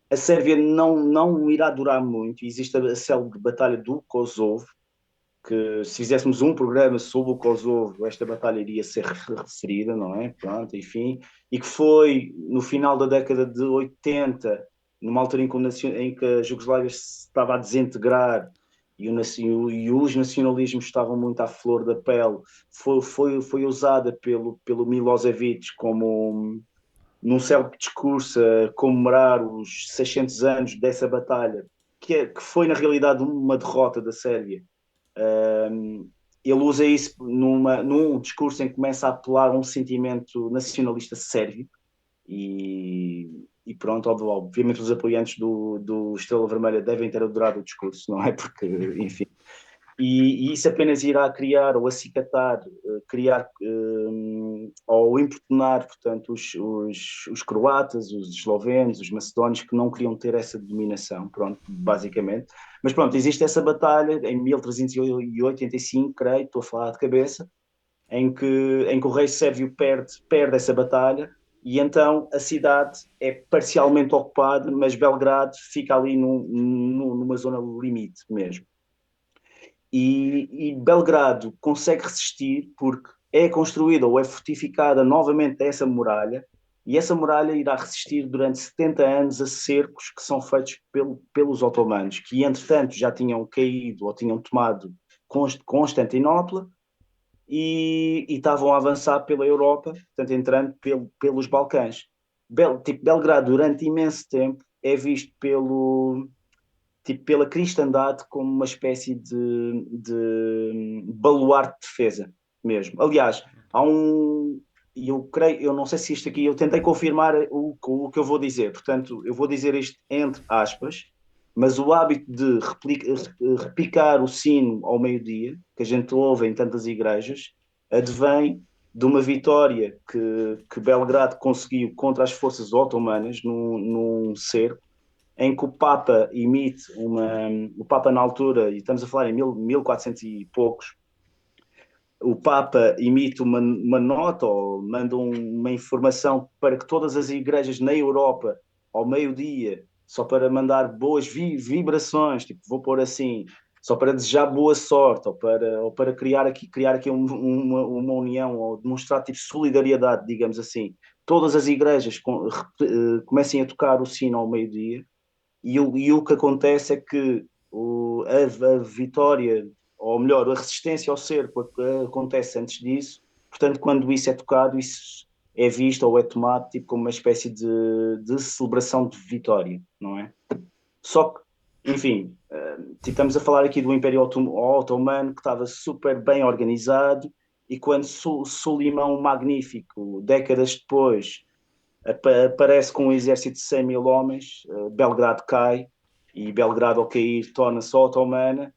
a Sérvia não irá durar muito. Existe a célebre Batalha do Kosovo, que se fizéssemos um programa sobre o Kosovo, esta batalha iria ser referida, não é? Pronto, enfim. E que foi no final da década de 80, numa altura em que a Jugoslávia se estava a desintegrar e os nacionalismos estavam muito à flor da pele, foi usada pelo Milosevic como num célebre discurso a comemorar os 600 anos dessa batalha, que foi na realidade uma derrota da Sérvia. Ele usa isso num discurso em que começa a apelar a um sentimento nacionalista sérvio e pronto, obviamente os apoiantes do Estrela Vermelha devem ter adorado o discurso, não é? Porque, enfim. e isso apenas irá criar ou acicatar, criar ou importunar, portanto, os croatas, os eslovenos, os macedónios que não queriam ter essa dominação, pronto, basicamente. Mas pronto, existe essa batalha em 1385, creio, estou a falar de cabeça, em que o rei sérvio perde essa batalha e então a cidade é parcialmente ocupada, mas Belgrado fica ali numa zona limite mesmo. E Belgrado consegue resistir porque é construída ou é fortificada novamente essa muralha, e essa muralha irá resistir durante 70 anos a cercos que são feitos pelos otomanos, que entretanto já tinham caído ou tinham tomado Constantinopla e estavam a avançar pela Europa, portanto entrando pelos Balcãs. Belgrado durante imenso tempo é visto pela cristandade como uma espécie de baluarte de defesa mesmo. Aliás, há um. E eu creio, eu não sei se isto aqui, eu tentei confirmar o que eu vou dizer, portanto, eu vou dizer isto entre aspas, mas o hábito de repicar o sino ao meio-dia, que a gente ouve em tantas igrejas, advém de uma vitória que Belgrado conseguiu contra as forças otomanas num cerco em que o Papa emite o Papa na altura, e estamos a falar em 1400 e poucos, o Papa emite uma nota ou manda uma informação para que todas as igrejas na Europa, ao meio-dia, só para mandar boas vibrações, tipo, vou pôr assim, só para desejar boa sorte, ou para criar aqui uma união, ou demonstrar tipo solidariedade, digamos assim. Todas as igrejas comecem a tocar o sino ao meio-dia, e o que acontece é que a vitória, ou melhor, a resistência ao cerco acontece antes disso, portanto, quando isso é tocado, isso é visto ou é tomado tipo, como uma espécie de celebração de vitória, não é? Só que, enfim, estamos a falar aqui do Império Otomano que estava super bem organizado, e quando Solimão o Magnífico, décadas depois, aparece com um exército de 100 mil homens, Belgrado cai, e Belgrado ao cair torna-se otomana,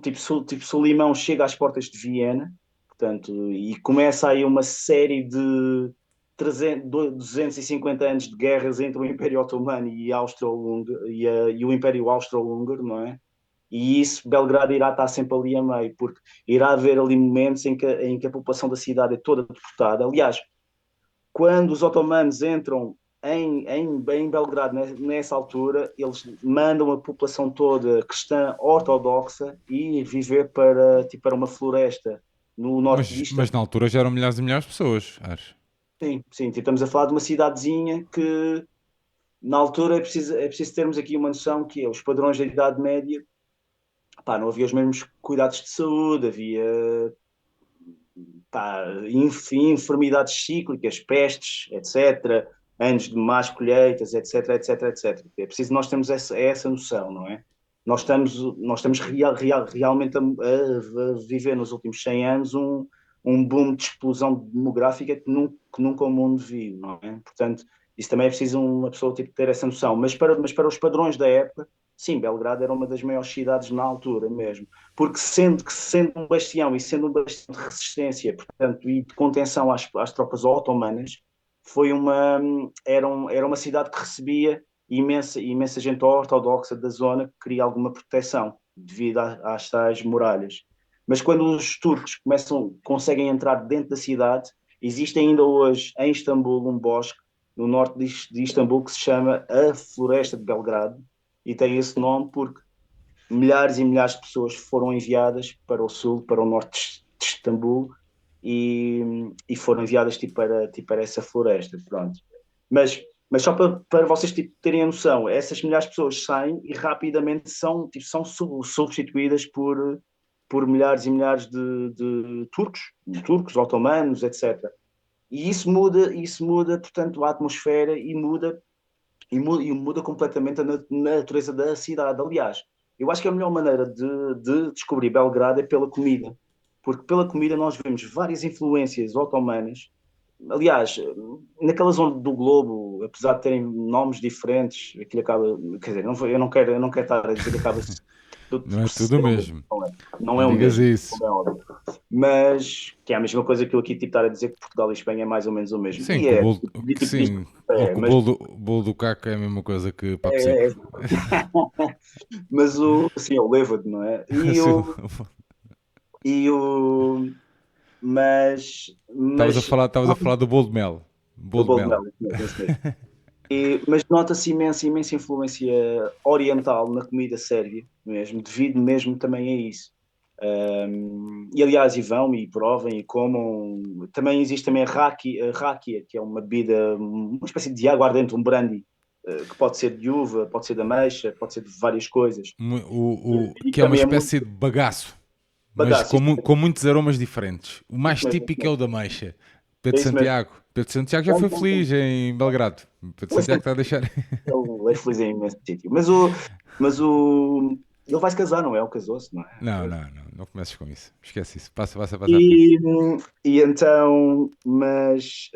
tipo Solimão chega às portas de Viena, portanto, e começa aí uma série de 250 anos de guerras entre o Império Otomano e o Império Austro-Húngaro, não é? E isso, Belgrado irá estar sempre ali a meio, porque irá haver ali momentos em que a população da cidade é toda deportada. Aliás, quando os otomanos entram em Belgrado nessa altura, eles mandam a população toda cristã ortodoxa ir viver para uma floresta no norte de Mas Istambul. na altura já eram milhares e milhares de pessoas, acho. Sim, sim, tipo, estamos a falar de uma cidadezinha que na altura é preciso termos aqui uma noção que é os padrões da Idade Média, pá, não havia os mesmos cuidados de saúde, havia pá, enfermidades cíclicas, pestes, etc., anos de más colheitas, etc., etc., etc. É preciso nós termos essa noção, não é? Nós estamos realmente a viver nos últimos 100 anos um boom de explosão demográfica que nunca o mundo viu, não é? Portanto, isso também é preciso uma pessoa tipo, ter essa noção. Mas para os padrões da época, sim, Belgrado era uma das maiores cidades na altura mesmo, porque sendo um bastião e sendo um bastião de resistência, portanto, e de contenção às tropas otomanas, era uma cidade que recebia imensa gente ortodoxa da zona que queria alguma proteção devido às tais muralhas. Mas quando os turcos conseguem entrar dentro da cidade, existe ainda hoje em Istambul um bosque no norte de Istambul que se chama a Floresta de Belgrado, e tem esse nome porque milhares e milhares de pessoas foram enviadas para o sul, para o norte de Istambul, e foram enviadas tipo para essa floresta, pronto. Mas só para vocês tipo, terem a noção, essas milhares de pessoas saem e rapidamente são substituídas por milhares e milhares de turcos, otomanos, etc. E isso muda, portanto, a atmosfera e muda completamente a natureza da cidade. Aliás, eu acho que a melhor maneira de descobrir Belgrado é pela comida, porque pela comida nós vemos várias influências otomanas aliás, naquela zona do globo, apesar de terem nomes diferentes, aquilo acaba, quer dizer, eu não quero estar a dizer que acaba tudo Não é por tudo o ser o mesmo, mesmo. não Não é o digas mesmo, isso. como é óbvio. Mas que é a mesma coisa que eu aqui tipo, estar a dizer que Portugal e Espanha é mais ou menos o mesmo. Sim, E que o é, bolo, tipo disto, sim, ou é, que mas, o bolo do caco é a mesma coisa que papo é, seco. mas o, assim, é o Levad, não é? Sim, E o, mas, estavas a falar do bolo de mel. do Bolo de bolo de mel. mel, isso mesmo. Mas nota-se imensa influência oriental na comida sérvia mesmo, devido mesmo também a isso. E aliás, e vão e provem e comam. Também existe também a rakia, que é uma bebida, uma espécie de água ardente, um brandy, que pode ser de uva, pode ser de ameixa, pode ser de várias coisas. E Que é uma também é muito espécie de bagaço, mas bagaço, com muitos aromas diferentes. O isso mais mesmo, isso típico é o mesmo. da Ameixa. É Pedro isso mesmo. Santiago. Pedro Santiago já Tem, foi tem, tem. feliz em Belgrado. Pedro Ele Santiago está a deixar. ele é feliz em imenso sítio. Ele vai se casar, não é? Ele casou-se, não é? Não comeces com isso. Esquece isso. Passa à frente. E, e então, mas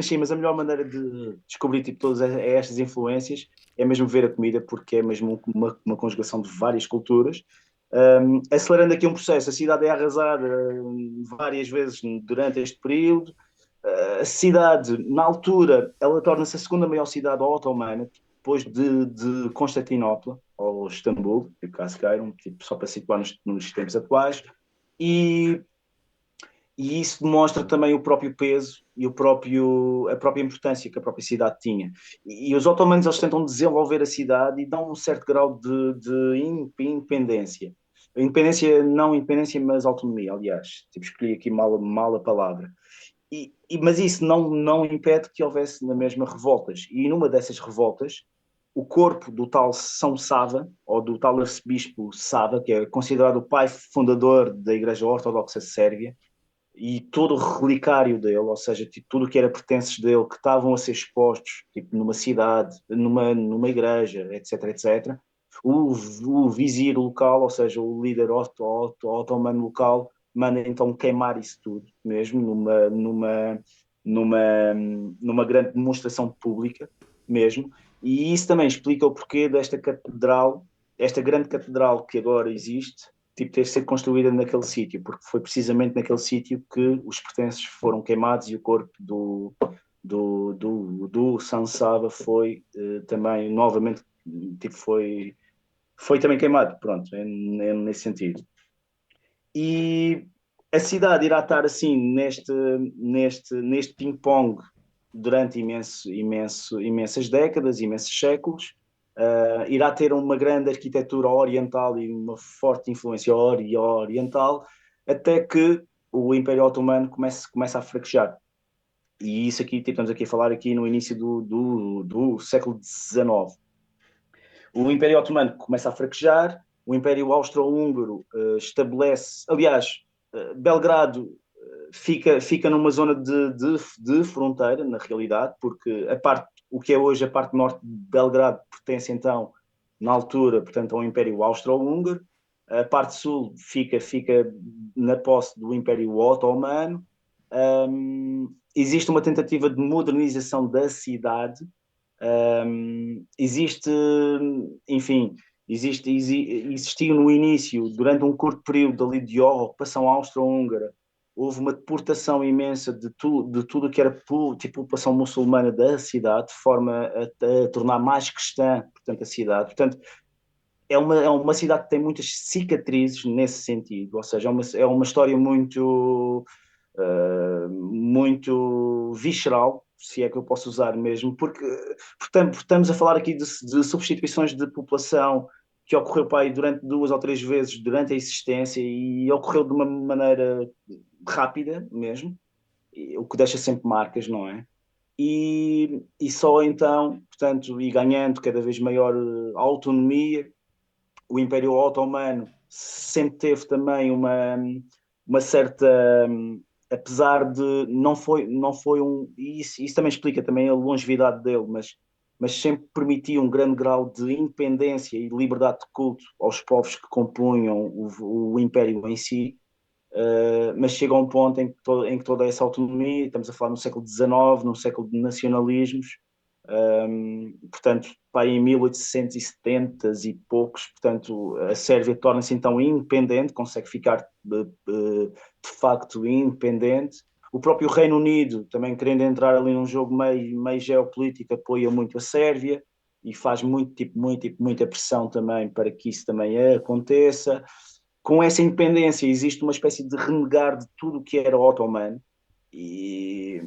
sim, mas a melhor maneira de descobrir tipo, todas estas influências é mesmo ver a comida, porque é mesmo uma conjugação de várias culturas. Acelerando aqui um processo, a cidade é arrasada várias vezes durante este período. A cidade, na altura, ela torna-se a segunda maior cidade otomana, depois de Constantinopla, ou Istambul, tipo, caso queiram, tipo, só para situar nos tempos atuais. E e isso demonstra também o próprio peso e a própria importância que a própria cidade tinha. E os otomanos eles tentam desenvolver a cidade e dão um certo grau de independência. Independência, não independência, mas autonomia, aliás. Tipo, escolhi aqui mal a palavra. Mas isso não impede que houvesse na mesma revoltas. E numa dessas revoltas, o corpo do tal São Sava, ou do tal arcebispo Sava, que é considerado o pai fundador da Igreja Ortodoxa Sérvia, e todo o relicário dele, ou seja, tipo, tudo o que era pertences dele, que estavam a ser expostos, tipo, numa cidade, numa igreja, etc. O vizir local, ou seja, o líder otomano local, manda então queimar isso tudo, mesmo numa, numa grande demonstração pública, mesmo. E isso também explica o porquê desta catedral, esta grande catedral que agora existe, tipo, ter sido construída naquele sítio, porque foi precisamente naquele sítio que os pertences foram queimados e o corpo do San Saba foi também novamente tipo, foi também queimado, pronto, é nesse sentido. E a cidade irá estar assim neste ping-pong durante imensas décadas, imensos séculos. Irá ter uma grande arquitetura oriental e uma forte influência oriental, até que o Império Otomano começa a fraquejar. E isso aqui, tipo, estamos aqui a falar aqui no início do século XIX. O Império Otomano começa a fraquejar, o Império Austro-Húngaro estabelece, aliás, Belgrado fica numa zona de fronteira, na realidade, porque o que é hoje a parte norte de Belgrado pertence então, na altura, portanto, ao Império Austro-Húngaro, a parte sul fica na posse do Império Otomano. Existe uma tentativa de modernização da cidade, existe, enfim, existiu no início, durante um curto período ali de ocupação austro-húngara, houve uma deportação imensa de tudo que era tipo população muçulmana da cidade, de forma a tornar mais cristã, portanto, a cidade. Portanto, é uma cidade que tem muitas cicatrizes nesse sentido, ou seja, é uma história muito visceral, se é que eu posso usar mesmo, porque portanto, estamos a falar aqui de substituições de população que ocorreu para aí durante 2 ou 3 vezes durante a existência e ocorreu de uma maneira rápida mesmo, o que deixa sempre marcas, não é? E só então, portanto, e ganhando cada vez maior autonomia, o Império Otomano sempre teve também uma certa, apesar de não foi isso também explica também a longevidade dele, mas sempre permitia um grande grau de independência e liberdade de culto aos povos que compunham o Império em si. mas chega a um ponto em que toda essa autonomia, estamos a falar no século XIX, num século de nacionalismos, portanto, pá, em 1870 e poucos, portanto, a Sérvia torna-se então independente, consegue ficar de facto independente. O próprio Reino Unido, também querendo entrar ali num jogo meio geopolítico, apoia muito a Sérvia e faz muita pressão também para que isso também aconteça. Com essa independência existe uma espécie de renegar de tudo o que era otomano e,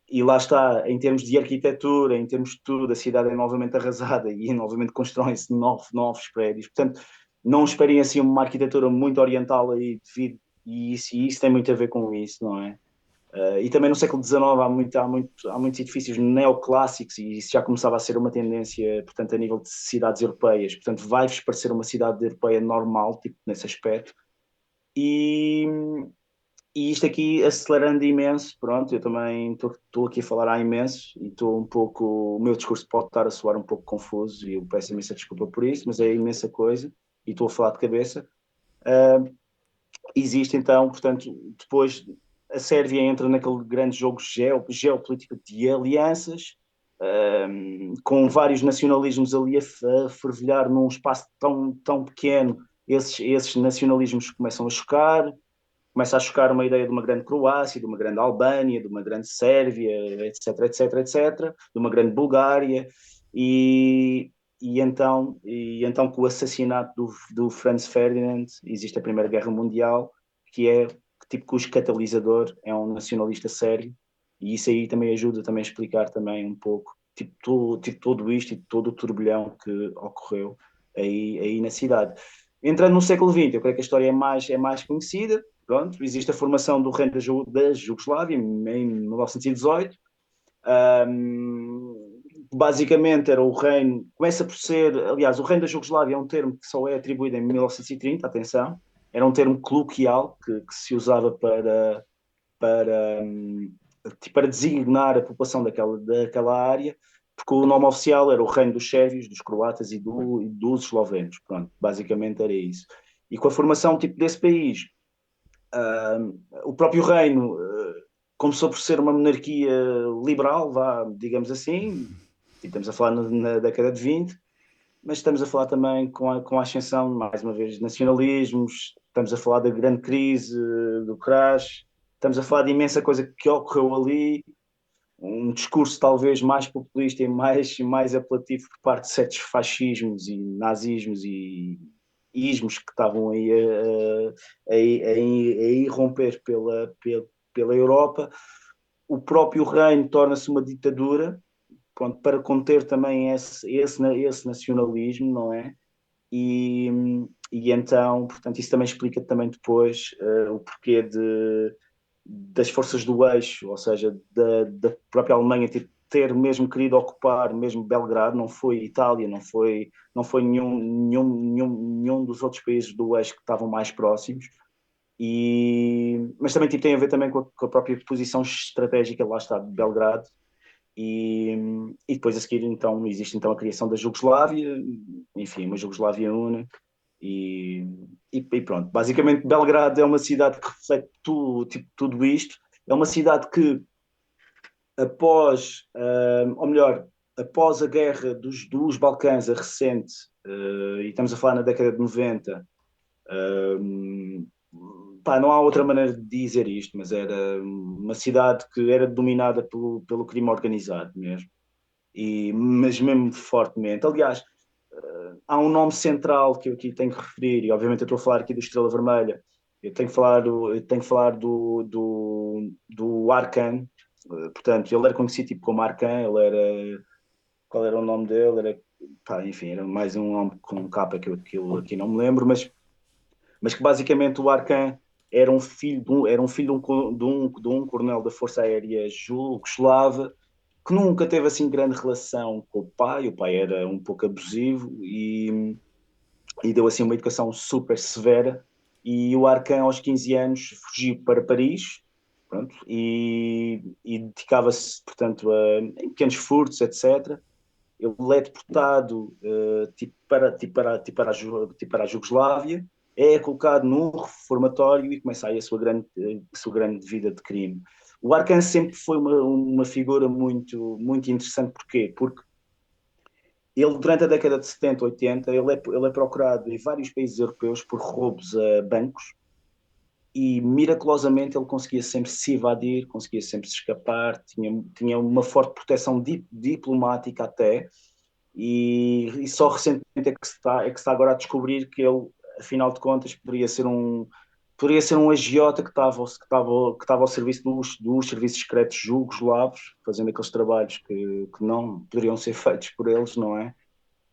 e lá está, em termos de arquitetura, em termos de tudo, a cidade é novamente arrasada e novamente constroem-se novos prédios. Portanto, não esperem assim uma arquitetura muito oriental aí devido, e isso tem muito a ver com isso, não é? E também no século XIX há muitos edifícios neoclássicos e isso já começava a ser uma tendência, portanto, a nível de cidades europeias. Portanto, vai-vos parecer uma cidade europeia normal, tipo, nesse aspecto. E, e isto aqui acelerando imenso, pronto, eu também estou aqui a falar há imenso e estou um pouco, o meu discurso pode estar a soar um pouco confuso e eu peço imensa desculpa por isso, mas é imensa coisa e estou a falar de cabeça. Uh, Existe então, portanto, depois a Sérvia entra naquele grande jogo geopolítico de alianças, com vários nacionalismos ali a fervilhar num espaço tão pequeno, esses nacionalismos começam a chocar, começa a chocar uma ideia de uma grande Croácia, de uma grande Albânia, de uma grande Sérvia, etc, de uma grande Bulgária, e, e então com o assassinato do Franz Ferdinand existe a Primeira Guerra Mundial, que é tipo cujo catalisador é um nacionalista sérvio, e isso aí também ajuda também a explicar também um pouco tipo todo isto e todo o turbilhão que ocorreu aí na cidade. Entrando no século XX, eu creio que a história é mais conhecida. Pronto, existe a formação do reino da Jugoslávia em 1918. Basicamente era o reino, começa por ser, aliás, o reino da Jugoslávia é um termo que só é atribuído em 1930, atenção, era um termo coloquial que se usava para, para designar a população daquela área, porque o nome oficial era o reino dos sérvios, dos croatas e dos eslovenos. Pronto, basicamente era isso. E com a formação tipo desse país, o próprio reino começou por ser uma monarquia liberal, vá, digamos assim, e estamos a falar na década de 20, mas estamos a falar também com a ascensão, mais uma vez, de nacionalismos, estamos a falar da grande crise, do crash, estamos a falar de imensa coisa que ocorreu ali, um discurso talvez mais populista e mais apelativo por parte de certos fascismos e nazismos e ismos que estavam aí a irromper pela Europa. O próprio reino torna-se uma ditadura, pronto, para conter também esse nacionalismo, não é? E, e então, portanto, isso também explica também depois o porquê das forças do eixo, ou seja, da própria Alemanha ter mesmo querido ocupar mesmo Belgrado, não foi Itália, não foi nenhum dos outros países do eixo que estavam mais próximos, mas também tem a ver também com a própria posição estratégica, lá está, de Belgrado, e, e depois a seguir então existe então a criação da Jugoslávia, enfim, uma Jugoslávia única, e, e pronto. Basicamente, Belgrado é uma cidade que reflete tudo isto. É uma cidade que, ou melhor, após a guerra dos Balcãs, a recente, e estamos a falar na década de 90, pá, não há outra maneira de dizer isto, mas era uma cidade que era dominada pelo crime organizado mesmo, mas mesmo fortemente. Aliás, há um nome central que eu aqui tenho que referir, e obviamente eu estou a falar aqui do Estrela Vermelha, eu tenho que falar do Arkan, portanto, ele era conhecido tipo como Arkan, qual era o nome dele? Pá, enfim, era mais um nome com um capa que eu aqui não me lembro, mas que basicamente o Arkan era um filho de um coronel da Força Aérea Jugoslava que nunca teve assim grande relação com o pai era um pouco abusivo e deu assim uma educação super severa e o Arcan aos 15 anos fugiu para Paris, pronto, e dedicava-se portanto em pequenos furtos, etc. Ele é deportado tipo para a Jugoslávia é colocado num reformatório e começa aí a sua grande vida de crime. O Arcan sempre foi uma figura muito interessante, porquê? Porque ele, durante a década de 70, 80, ele é procurado em vários países europeus por roubos a bancos e miraculosamente ele conseguia sempre se evadir, conseguia sempre se escapar, tinha uma forte proteção diplomática até, e só recentemente é que se está agora a descobrir que ele, afinal de contas, poderia ser um agiota que estava ao serviço dos serviços secretos jugoslavos, fazendo aqueles trabalhos que não poderiam ser feitos por eles, não é?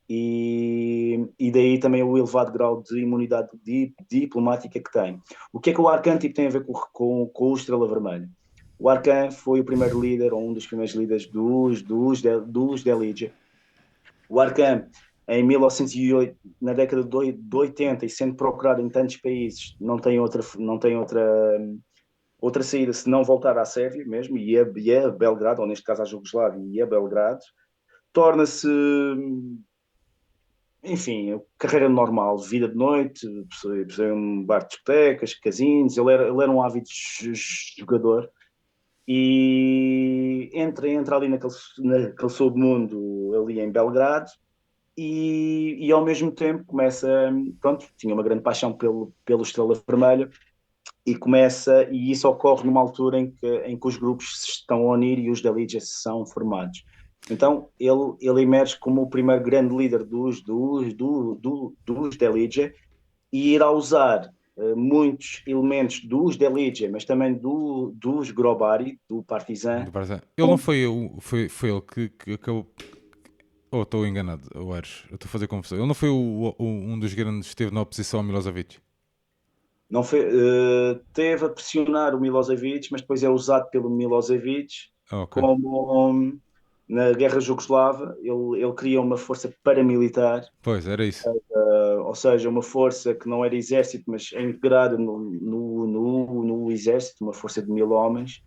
E daí também o elevado grau de imunidade diplomática que tem. O que é que o Arcan tipo, tem a ver com o Estrela Vermelha? O Arcan foi o primeiro líder, ou um dos primeiros líderes dos Delígia. O Arcan, em 1908, na década de 80, e sendo procurado em tantos países, não tem outra saída se não voltar à Sérvia mesmo, e a Belgrado, ou neste caso à Jugoslávia e a Belgrado. Torna-se, enfim, carreira normal, vida de noite, um bar de discotecas, casinos. Ele era um ávido jogador e entra ali naquele submundo ali em Belgrado e ao mesmo tempo começa, pronto, tinha uma grande paixão pelo Estrela Vermelha e isso ocorre numa altura em que os grupos se estão a unir e os Deligious são formados. Então ele emerge como o primeiro grande líder dos Deligia e irá usar muitos elementos dos Deligia, mas também dos Grobari, do Partizan. Ele não foi, foi ele que acabou. Ou estou enganado, eu acho. Eu estou a fazer confusão. Ele não foi um dos grandes que esteve na oposição ao Milosevic. Não foi, teve a pressionar o Milosevic, mas depois é usado pelo Milosevic Ah, ok. como na Guerra Jugoslava. Ele cria uma força paramilitar, Pois, era isso. ou seja, uma força que não era exército, mas é integrada no exército, uma força de 1.000 homens,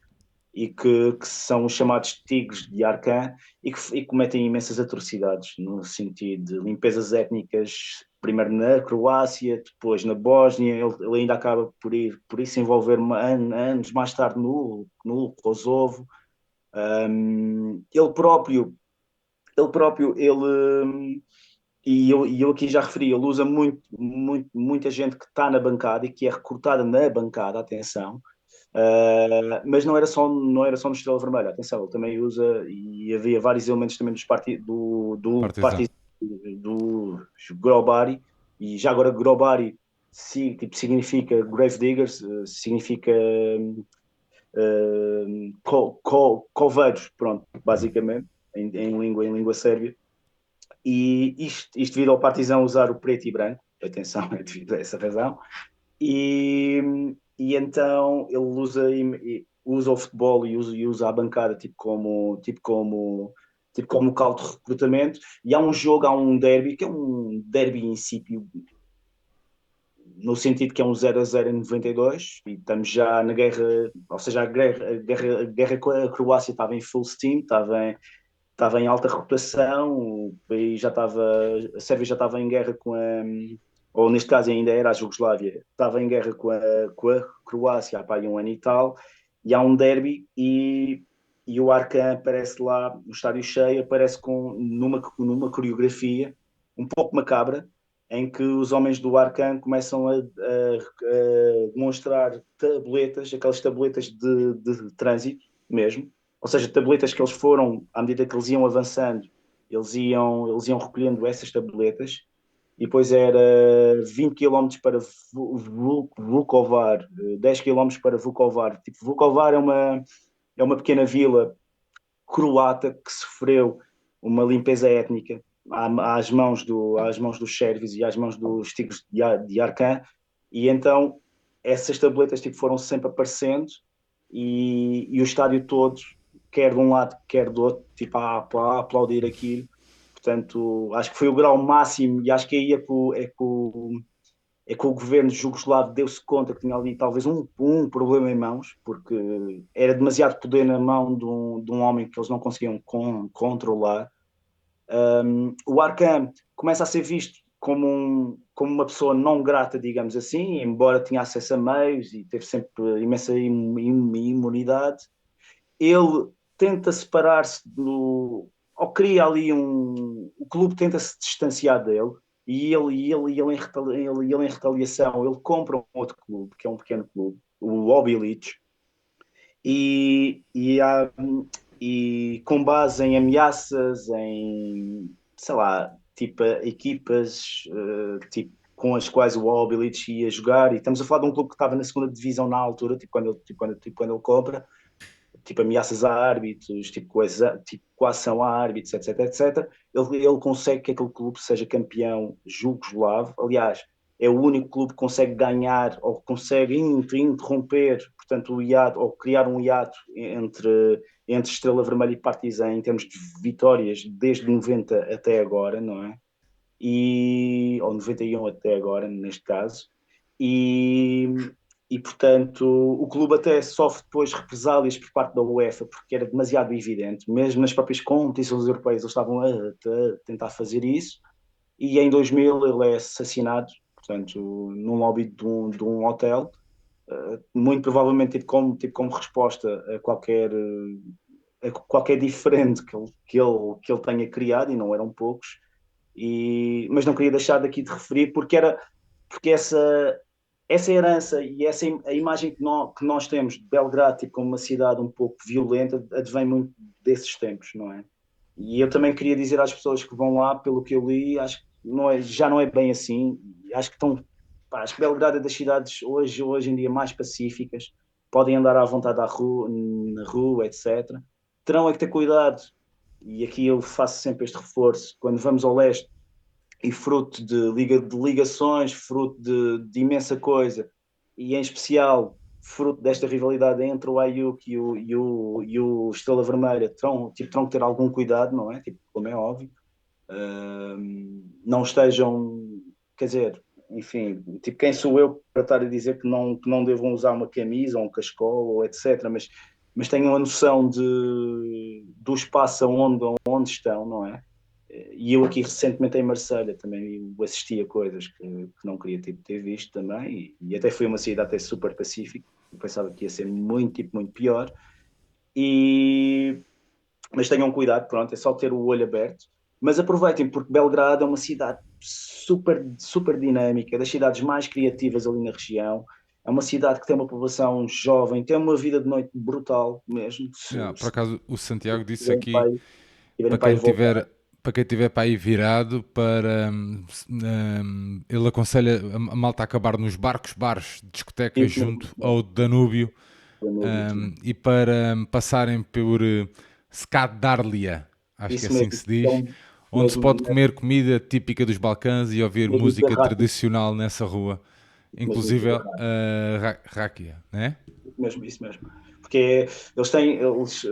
e que são os chamados Tigres de Arcan e que cometem imensas atrocidades, no sentido de limpezas étnicas, primeiro na Croácia, depois na Bósnia. Ele ainda acaba por ir se envolver anos mais tarde no Kosovo. E eu aqui já referi, ele usa muita gente que está na bancada e que é recrutada na bancada, atenção. Mas não era só no Estrela Vermelha, atenção, ele também usa, e havia vários elementos também Partizan. do Grobari, e já agora Grobari tipo, significa Grave Diggers, significa coveiros, pronto, basicamente, em língua sérvia. E isto devido ao Partizan usar o preto e branco, atenção, é devido a essa razão. E então ele usa o futebol e usa a bancada tipo como local de recrutamento. E há um derby, que é um derby incípio, no sentido que é um 0-0 em 92, e estamos já na guerra, ou seja, a guerra com a Croácia estava em full steam, estava em alta rotação, a Sérvia já estava em guerra ou neste caso ainda era a Jugoslávia, estava em guerra com a Croácia há pá, um ano e tal, e há um derby e o Arcan aparece lá no estádio cheio, aparece numa coreografia um pouco macabra, em que os homens do Arcan começam a demonstrar tabletas, aquelas tabletas de trânsito mesmo, ou seja, tabletas que eles foram, à medida que eles iam avançando, eles iam recolhendo essas tabletas, e depois era 20 quilómetros para Vukovar, 10 quilómetros para Vukovar. Tipo, Vukovar é uma pequena vila croata que sofreu uma limpeza étnica às mãos dos sérvios e às mãos dos tigres de Arcan, e então essas tabletas tipo, foram sempre aparecendo, e o estádio todo, quer de um lado, quer do outro, tipo, a aplaudir aquilo. Portanto, acho que foi o grau máximo, e acho que aí é que o governo jugoslavo deu-se conta que tinha ali talvez um problema em mãos, porque era demasiado poder na mão de um homem que eles não conseguiam controlar. O Arkham começa a ser visto como como uma pessoa não grata, digamos assim, embora tinha acesso a meios e teve sempre imensa imunidade, ele tenta separar-se ou cria ali o clube tenta se distanciar dele e ele em retaliação ele compra um outro clube, que é um pequeno clube, o Obilic, e, e, há, e com base em ameaças, em, sei lá, tipo, equipas tipo, com as quais o Obilic ia jogar, e estamos a falar de um clube que estava na segunda divisão na altura, quando ele compra, tipo ameaças a árbitros, tipo coação a árbitros, etc, etc. Ele consegue que aquele clube seja campeão jugoslavo. Aliás, é o único clube que consegue ganhar ou consegue interromper, portanto, o hiato, ou criar um hiato entre Estrela Vermelha e Partizan em termos de vitórias desde 90 até agora, não é? Ou 91 até agora, neste caso. E, portanto, o clube até sofre depois represálias por parte da UEFA, porque era demasiado evidente, mesmo nas próprias competições europeias eles estavam a tentar fazer isso, e em 2000 ele é assassinado, portanto, num lobby de um hotel, muito provavelmente tipo como resposta a qualquer diferente que ele tenha criado, e não eram poucos, mas não queria deixar daqui de referir, porque essa herança e a imagem que nós temos de Belgrado tipo, como uma cidade um pouco violenta advém muito desses tempos, não é? E eu também queria dizer às pessoas que vão lá, pelo que eu li, acho que já não é bem assim. Acho que acho que Belgrado é das cidades hoje em dia mais pacíficas, podem andar à vontade na rua, etc. Terão é que ter cuidado, e aqui eu faço sempre este reforço, quando vamos ao leste, e fruto de ligações, fruto de imensa coisa, e em especial fruto desta rivalidade entre o Ajax e o Estrela Vermelha, terão que ter algum cuidado, não é? Tipo, como é óbvio. Não estejam, quer dizer, enfim, tipo, quem sou eu para estar a dizer que não devam usar uma camisa ou um cascol, ou etc., mas tenham a noção do espaço onde estão, não é? E eu aqui recentemente em Marselha também assisti a coisas que não queria ter visto também, e até foi uma cidade até super pacífica, eu pensava que ia ser muito, tipo, muito pior, e, mas tenham cuidado, pronto, é só ter o olho aberto, mas aproveitem, porque Belgrado é uma cidade super, super dinâmica, das cidades mais criativas ali na região, é uma cidade que tem uma população jovem, tem uma vida de noite brutal mesmo, Por acaso o Santiago disse tiverem aqui para para aí quem voltar. tiver para aí virado para ele aconselha a malta a acabar nos barcos, bares, discotecas Isso mesmo, junto ao Danúbio, e para passarem por Skadarlia, acho que é isso assim mesmo, que se diz, onde se mesmo, pode comer comida típica dos Balcãs e ouvir mesmo isso é música rápido, tradicional nessa rua, mesmo isso inclusive é a rápido, Ráquia, né? isso mesmo. Porque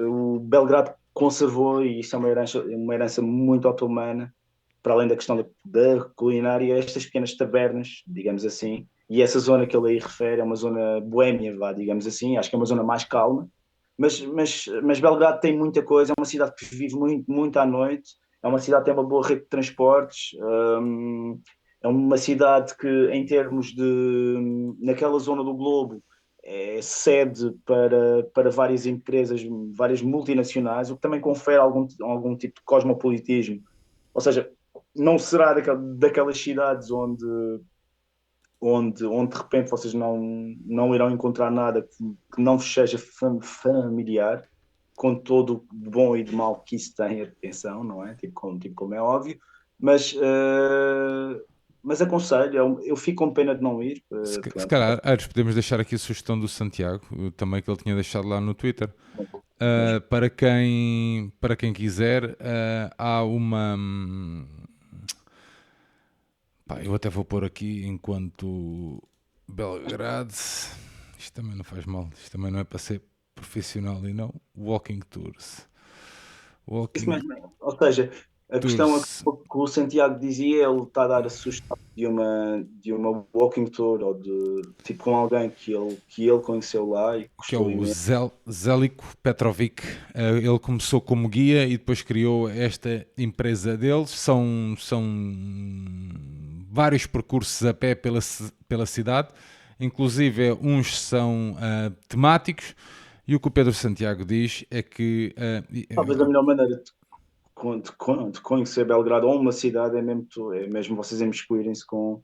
o Belgrado conservou, e isso é uma herança muito otomana, para além da questão da culinária, estas pequenas tabernas, digamos assim, e essa zona que ele aí refere é uma zona boémia, vá, digamos assim, acho que é uma zona mais calma, mas Belgrado tem muita coisa, é uma cidade que vive muito, muito à noite, é uma cidade que tem uma boa rede de transportes, é uma cidade que, em termos naquela zona do globo, é sede para várias empresas, várias multinacionais, o que também confere algum tipo de cosmopolitismo. Ou seja, não será daquelas cidades onde de repente vocês não irão encontrar nada que não vos seja familiar, com todo o bom e de mal que isso tem, atenção, não é? Tipo como é óbvio, mas aconselho, eu fico com pena de não ir, Se pronto, calhar, Aires, podemos deixar aqui a sugestão do Santiago, também que ele tinha deixado lá no Twitter. mas Para quem quiser, há uma. Pá, eu até vou pôr aqui enquanto Belgrade. Isto também não faz mal, isto também não é para ser profissional e não. Walking Tours. isso Walking mesmo. Ou seja, a questão é que Tours, o Santiago dizia, ele está a dar a sugestão de uma walking tour, ou tipo com alguém que ele conheceu lá e que que é gostou o imenso. Zeliko Petrovic. Ele começou como guia e depois criou esta empresa deles. São vários percursos a pé pela cidade, inclusive uns são temáticos, e o que o Pedro Santiago diz é que Talvez a melhor maneira de conhecer Belgrado ou uma cidade é mesmo vocês imiscuírem-se com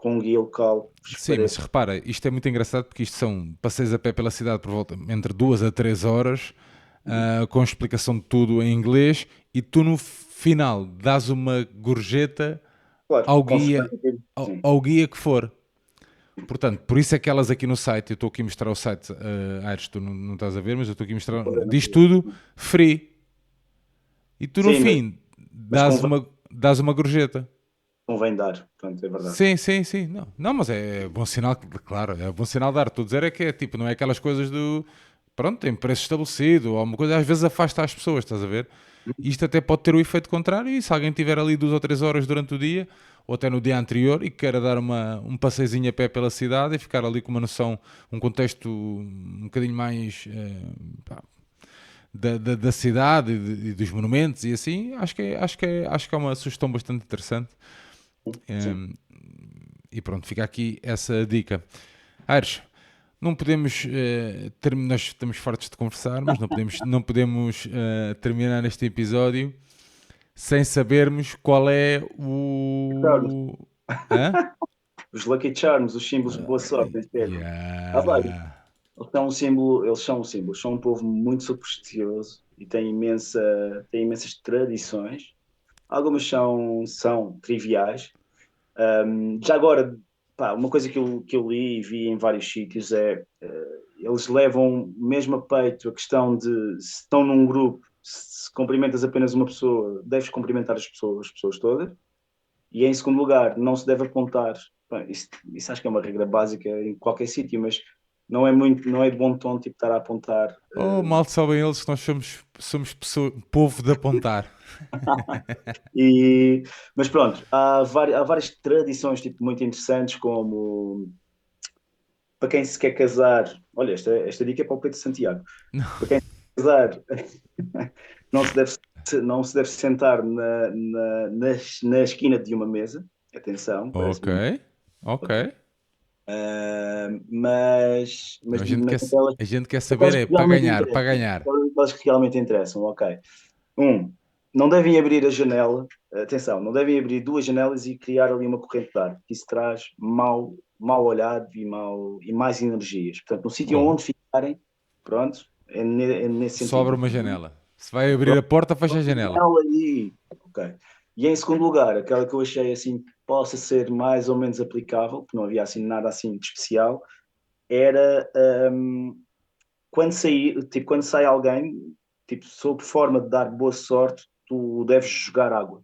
um guia local que vos sim, mas pareça. repara, isto é muito engraçado porque isto são passeios a pé pela cidade por volta entre 2 a 3 horas, com explicação de tudo em inglês, e tu no final dás uma gorjeta Claro, ao com guia, certeza. ao, Sim. ao guia que for. Portanto, por isso é que elas aqui no site, eu estou aqui a mostrar o site, Aires, tu não estás a ver, mas eu estou aqui a mostrar, diz tudo free. E tu no Sim, fim mas dás uma gorjeta. convém dar, pronto, é verdade. Sim, sim, sim. Não, não, mas é bom sinal, claro, é bom sinal dar. Estou a dizer é que é tipo, não é aquelas coisas do. Pronto, tem preço estabelecido, ou uma coisa, às vezes afasta as pessoas, estás a ver? Isto até pode ter o efeito contrário, e se alguém tiver ali 2 ou 3 horas durante o dia, ou até no dia anterior, e queira dar um passeizinho a pé pela cidade e ficar ali com uma noção, um contexto um bocadinho mais pá, da cidade e dos monumentos e assim, acho que é uma sugestão bastante interessante. Sim. E pronto, fica aqui essa dica. Aires, não podemos nós estamos fartos de conversar, mas não podemos terminar este episódio sem sabermos qual é Charms, o. Hã? os Lucky Charms, os símbolos de boa sorte, em sério. Há vários. Yeah. Eles são um símbolo, são um povo muito supersticioso e têm imensas tradições. Algumas são triviais. Já agora, pá, uma coisa que eu li e vi em vários sítios é eles levam mesmo a peito a questão de se estão num grupo, se cumprimentas apenas uma pessoa, deves cumprimentar as pessoas todas. E em segundo lugar, não se deve apontar. Bem, isso acho que é uma regra básica em qualquer sítio, mas não é de bom tom tipo estar a apontar. Oh, mal sabem eles que nós somos povo de apontar. Mas pronto, há várias tradições tipo, muito interessantes, como para quem se quer casar. Olha, esta dica é para o Pedro Santiago. Para quem se quer casar, não se deve, não se deve sentar na esquina de uma mesa. Atenção, Ok, parece muito. ok. Mas, Então mas, mas a gente quer saber aquelas é que realmente para interessam, ganhar. aquelas que realmente interessam, ok. Um, não devem abrir a janela, atenção, não devem abrir duas janelas e criar ali uma corrente de ar, isso traz mal olhado e mais energias. Portanto, no sítio Bom, onde ficarem, pronto, é nesse sobra sentido. uma janela. Se vai abrir a porta, fecha a janela. Janela aí, ok. E em segundo lugar, aquela que eu achei assim possa ser mais ou menos aplicável, que não havia assim nada assim de especial, era quando sai alguém, tipo, sob forma de dar boa sorte, tu deves jogar água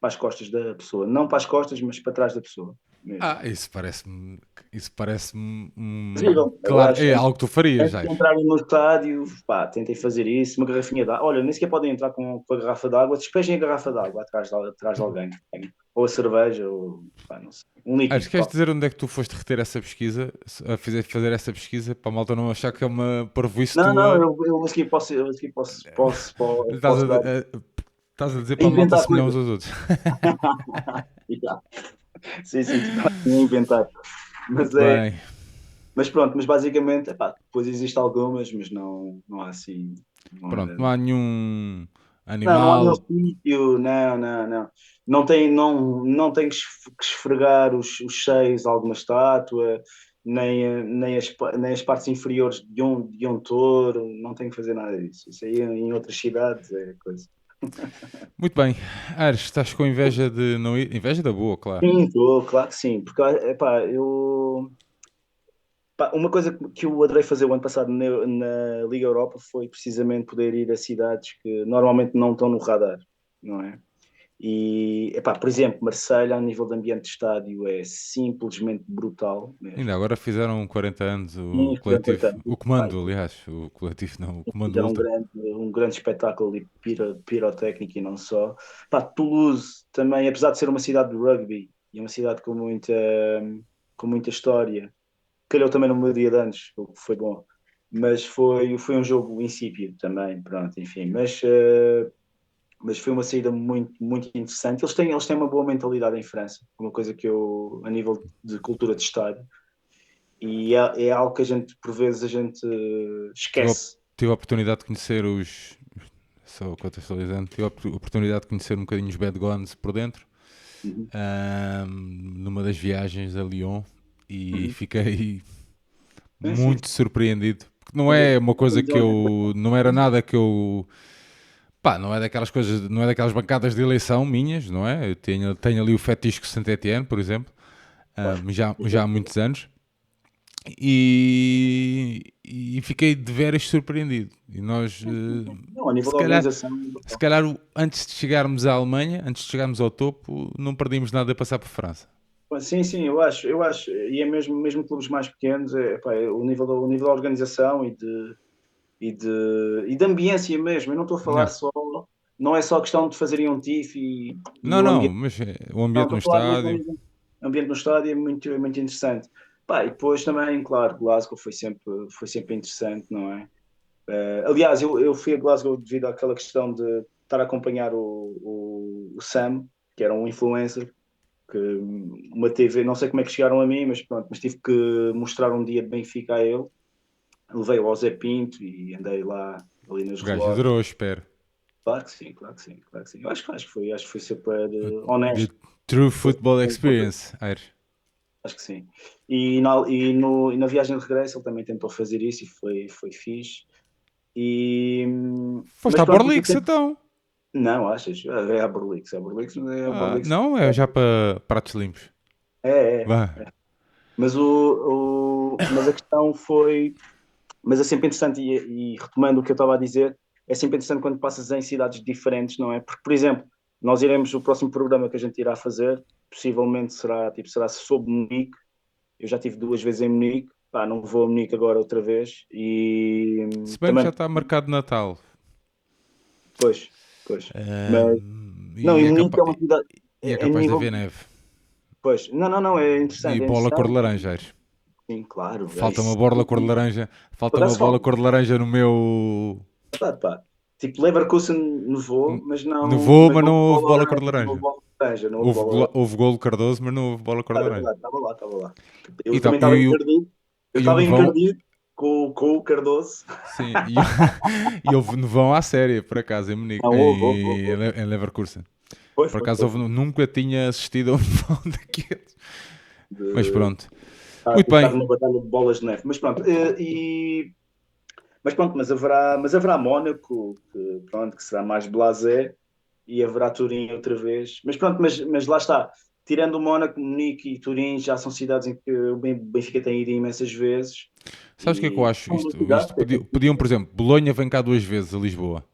para as costas da pessoa. Não para as costas, mas para trás da pessoa mesmo. Ah, isso parece-me Possível. claro, Aliás, é algo que tu farias, antes já. de entrarem no estádio, pá, tentem fazer isso, uma garrafinha de água. Olha, nem sequer podem entrar com a garrafa de água, despejem a garrafa de água atrás de alguém. Ou a cerveja, ou pá, não sei, um Ares, líquido. queres dizer onde é que tu foste reter essa pesquisa, fazer essa pesquisa, para a malta não achar que é uma parvoíce Não, tua? eu a seguir Estás posso dar, estás a dizer a para a malta inventar semelhar uns coisas. aos outros. Sim, sim, tu estás a inventar. Mas Muito é, bem. mas pronto, mas basicamente, epá, depois existe algumas, mas não há assim, não há, Pronto, não há nenhum não há nenhum animal. sítio, não. Não tem que esfregar os seios a alguma estátua, nem as partes inferiores de um touro, não tem que fazer nada disso. Isso aí em outras cidades é coisa. Muito bem. Ares, estás com inveja de não ir? Inveja da boa, claro. Sim, estou, claro que sim, porque epá, uma coisa que eu adorei fazer o ano passado na Liga Europa foi precisamente poder ir a cidades que normalmente não estão no radar, não é? E, epá, por exemplo, Marselha, a nível de ambiente de estádio, é simplesmente brutal Ainda mesmo. agora fizeram 40 anos o E fizeram coletivo, bastante. o Pá, comando, aliás, o coletivo não, o comando fizeram um Ultra. grande, um grande espetáculo ali, pirotécnico e não só. Pá, Toulouse também, apesar de ser uma cidade de rugby e uma cidade com muita história, calhou também no meu dia de antes, o que foi bom. Mas foi um jogo insípido também, pronto, enfim. Mas mas foi uma saída muito, muito interessante. Eles têm uma boa mentalidade em França, uma coisa que eu, a nível de cultura de estádio, e é algo que a gente, por vezes, a gente Tive a, esquece. tive a oportunidade de conhecer só contextualizando, tive a oportunidade de conhecer um bocadinho os Bad Guns por dentro, Uhum, numa das viagens a Lyon, e uhum. fiquei Sim, sim. muito surpreendido. Porque não Mas é uma coisa que eles- eu. Não era nada que eu. Pá, não é daquelas coisas, não é daquelas bancadas de eleição minhas, não é? Eu tenho ali o fetiche Saint-Étienne, por exemplo, claro. já há muitos anos, e fiquei de veras surpreendido. E nós, Não, a nível se da calhar, organização, se calhar, antes de chegarmos à Alemanha, antes de chegarmos ao topo, não perdíamos nada a passar por França. sim, sim, eu acho, e é mesmo clubes mais pequenos, pá, o nível da organização e de ambiência mesmo. Eu não estou a falar Não, só, não é só questão de fazerem um tif e não, o não, ambiente, mas o não, ambiente estou no a falar mesmo estádio. ambiente no estádio é muito interessante. Pá, e depois também, claro, Glasgow foi sempre interessante, não é? Aliás, eu fui a Glasgow devido àquela questão de estar a acompanhar o Sam, que era um influencer, que uma TV, não sei como é que chegaram a mim, mas pronto, mas tive que mostrar um dia de Benfica a ele. Levei-o ao Zé Pinto e andei lá ali nas O gajo relógios. adorou, espero. Claro que sim, claro que sim, claro que sim. Eu acho que foi super The honesto. True Foi Football super importante. Experience, Aires. Acho que sim. E na viagem de regresso ele também tentou fazer isso e foi fixe. E, Foste mas à pronto, Borlix então? não, achas? É a Borlix, a Borlix. Não, é já para pratos limpos. É, é. Vá. Mas a questão foi. Mas é sempre interessante, e retomando o que eu estava a dizer, é sempre interessante quando passas em cidades diferentes, não é? Porque, por exemplo, nós iremos, o próximo programa que a gente irá fazer, possivelmente será sobre Munique. Eu já tive 2 vezes em Munique, pá, não vou a Munique agora outra vez. E Se bem que já também, está marcado Natal. pois, pois. Mas, não, E e é, Munique é uma cidade, e é é capaz de nível, haver neve. pois, não, não, não, é E interessante, é bola cor de interessante. laranja, Aires. Sim, claro, é Falta uma isso. bola cor de laranja. Por Falta uma acaso bola falta. cor de laranja no meu. Verdade, pá. Tipo, Leverkusen nevou, mas não, Nevou, mas mas não não houve houve bola bola cor de laranja, não houve laranja. bola laranja, não houve bola laranja. Houve golo Cardoso, mas não houve bola cor de É laranja. verdade, estava lá, estava lá. E, Eu também estava encardido, eu e o estava nevão. encardido com o Cardoso. Sim, e houve nevão à série, por acaso, em, Munique, Não, houve. em Leverkusen. Foi, Por foi, acaso foi. Foi. nunca tinha assistido a um nevão daqueles. Mas De pronto. Muito estar bem. numa batalha de bolas de neve. Mas pronto, mas haverá Mónaco, que, pronto, que será mais blasé, e haverá Turim outra vez. Mas pronto, mas lá está. Tirando o Mónaco, Munique e Turim já são cidades em que o Benfica tem ido imensas vezes. Sabes o que é que eu E acho? são uma Isto cidade que é podiam, por exemplo, Bolonha vem cá 2 vezes a Lisboa.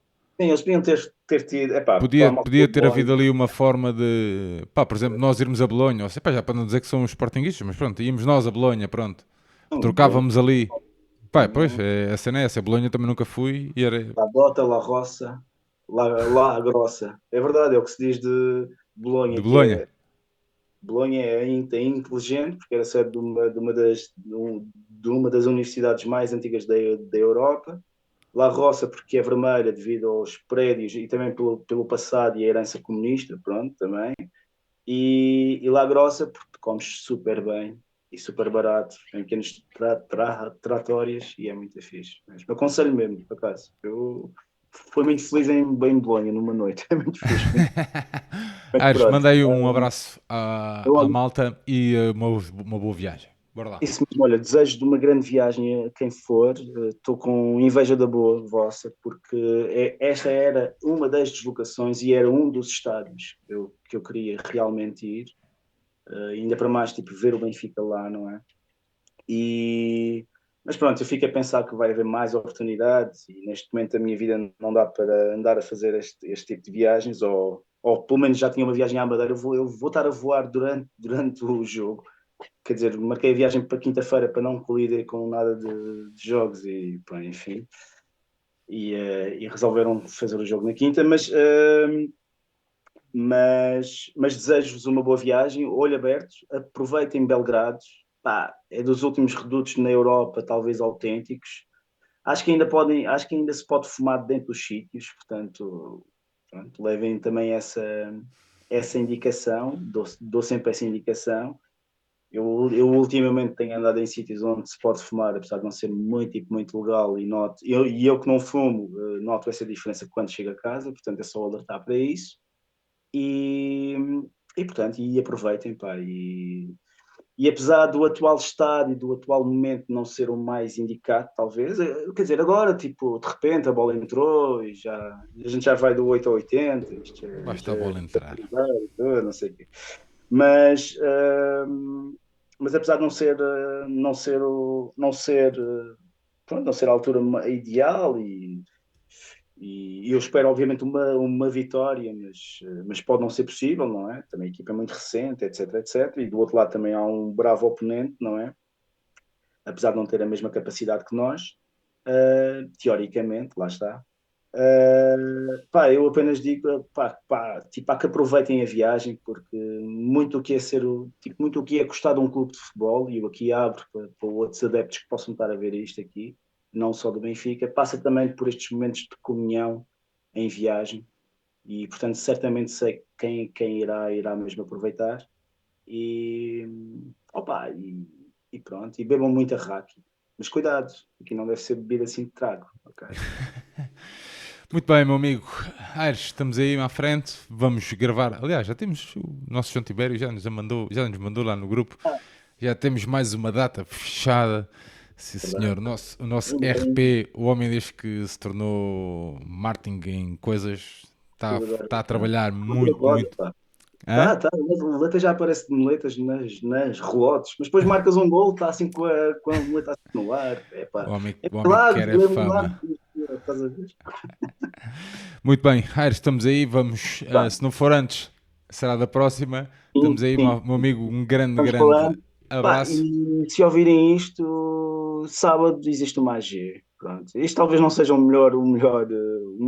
sim, eles podiam ter tido. Epá, para Podia, a malta podia do ter havido Bolonha. ali uma forma de, pá, por exemplo, nós irmos a Bolonha, ou seja, pá, já para não dizer que somos sportinguistas, mas pronto, íamos nós a Bolonha, pronto, Não, Bolonha. trocávamos ali. Pá, pois, Não, a cena é essa, a Bolonha também nunca fui e era La Dota, La Roça, La Grossa. É verdade, é o que se diz de de Bolonha, que Bolonha. é. Bolonha é inteligente, porque era sede de uma das universidades mais antigas da Europa. La Roça, porque é vermelha devido aos prédios e também pelo passado e a herança comunista, pronto, também. E La Grossa, porque comes super bem e super barato, em pequenas tratórias e é muito fixe. Mas aconselho mesmo, por acaso. Eu fui muito feliz em Bolonha numa noite, é muito fixe. Mas Aires, pronto, mandei um abraço à eu, malta e uma boa viagem. Bora lá. isso mesmo, olha, desejo de uma grande viagem a quem for. Estou com inveja da boa vossa, porque esta era uma das deslocações e era um dos estádios que eu queria realmente ir. Ainda para mais, tipo, ver o Benfica lá, não é? Mas pronto, eu fico a pensar que vai haver mais oportunidades e neste momento da minha vida não dá para andar a fazer este tipo de viagens, ou pelo menos já tinha uma viagem à Madeira, eu vou estar a voar durante o jogo. Quer dizer, marquei a viagem para quinta-feira para não colidir com nada de jogos e, pá, enfim, e resolveram fazer o jogo na quinta, mas desejo-vos uma boa viagem, olho aberto, aproveitem Belgrado, pá, é dos últimos redutos na Europa, talvez autênticos. Acho que ainda se pode fumar dentro dos sítios, portanto, Pronto, levem também essa indicação, dou sempre essa indicação. Eu ultimamente tenho andado em sítios onde se pode fumar, apesar de não ser muito legal, e eu que não fumo, noto essa diferença quando chego a casa, portanto é só alertar para isso. E, portanto, aproveitem, pá, e apesar do atual estado e do atual momento não ser o mais indicado, talvez, quer dizer, agora, tipo, de repente a bola entrou e a gente já vai do 8 ao 80, isto Basta a bola entrar. não sei o quê. Mas, mas apesar de pronto, não ser a altura ideal e eu espero obviamente uma vitória, mas pode não ser possível, não é? Também a equipa é muito recente, etc. E do outro lado também há um bravo oponente, não é? Apesar de não ter a mesma capacidade que nós, teoricamente, lá está. Pá, eu apenas digo, tipo, que aproveitem a viagem, porque muito o que é tipo, muito o que é gostar de um clube de futebol, e eu aqui abro para outros adeptos que possam estar a ver isto aqui, não só do Benfica, passa também por estes momentos de comunhão em viagem, e portanto certamente sei que quem irá mesmo aproveitar, e, opa, e pronto, e bebam muita raki, mas cuidado, aqui não deve ser bebida assim de trago, ok? Muito bem, meu amigo Aires, estamos aí à frente, vamos gravar. Aliás, já temos o nosso João Tibério, já nos mandou lá no grupo, Ah, já temos mais uma data fechada. Sim, senhor, verdade. o nosso Ainda bem, RP, o homem desde que se tornou marketing em coisas, está agora, tá a trabalhar não muito, pode, muito. pá. Hã? Mas o Muleta já aparece de muletas nas relotes, mas depois marcas um gol, está assim com a muleta assim no ar. O homem, É o homem que quer milagre, é é milagre. fama. Estás a ver? Muito bem, Aires, estamos aí, vamos, Pá, se não for antes, será da próxima. Estamos sim, aí, sim. meu amigo, um grande, Estamos grande falando. Pá, abraço. e se ouvirem isto, sábado existe uma AG. Pronto. Isto talvez não seja o melhor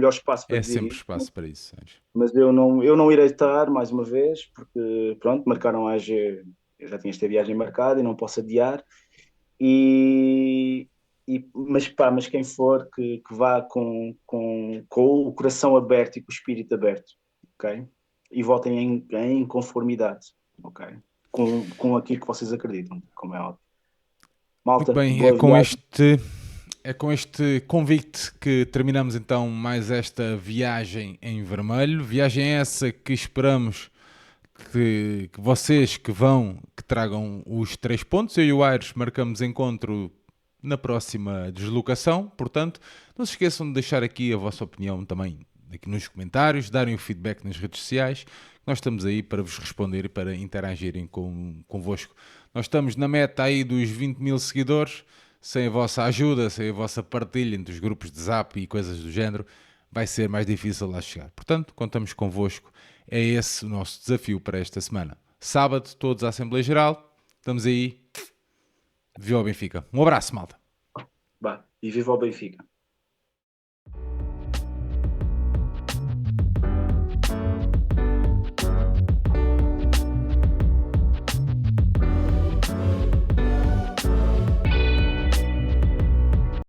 espaço para É dizer sempre isto, espaço para isso, Aires. mas eu não irei estar mais uma vez, porque pronto, marcaram a AG. Eu já tinha esta viagem marcada e não posso adiar. E, mas quem for que vá com o coração aberto e com o espírito aberto, ok? E votem em conformidade, ok? Com aquilo que vocês acreditam, como é óbvio. Muito Malta, bem, boa viagem. é com este convite que terminamos então mais esta viagem em vermelho. Viagem essa que esperamos que vocês que vão, que tragam os 3 pontos. Eu e o Aires marcamos encontro na próxima deslocação. Portanto, não se esqueçam de deixar aqui a vossa opinião também aqui nos comentários, darem o feedback nas redes sociais. Nós estamos aí para vos responder e para interagirem convosco. Nós estamos na meta aí dos 20 mil seguidores. Sem a vossa ajuda, sem a vossa partilha entre os grupos de Zap e coisas do género, vai ser mais difícil lá chegar. Portanto, contamos convosco. É esse o nosso desafio para esta semana. Sábado, todos à Assembleia Geral. Estamos aí. Viva o Benfica. Um abraço, malta. Vá, e viva o Benfica.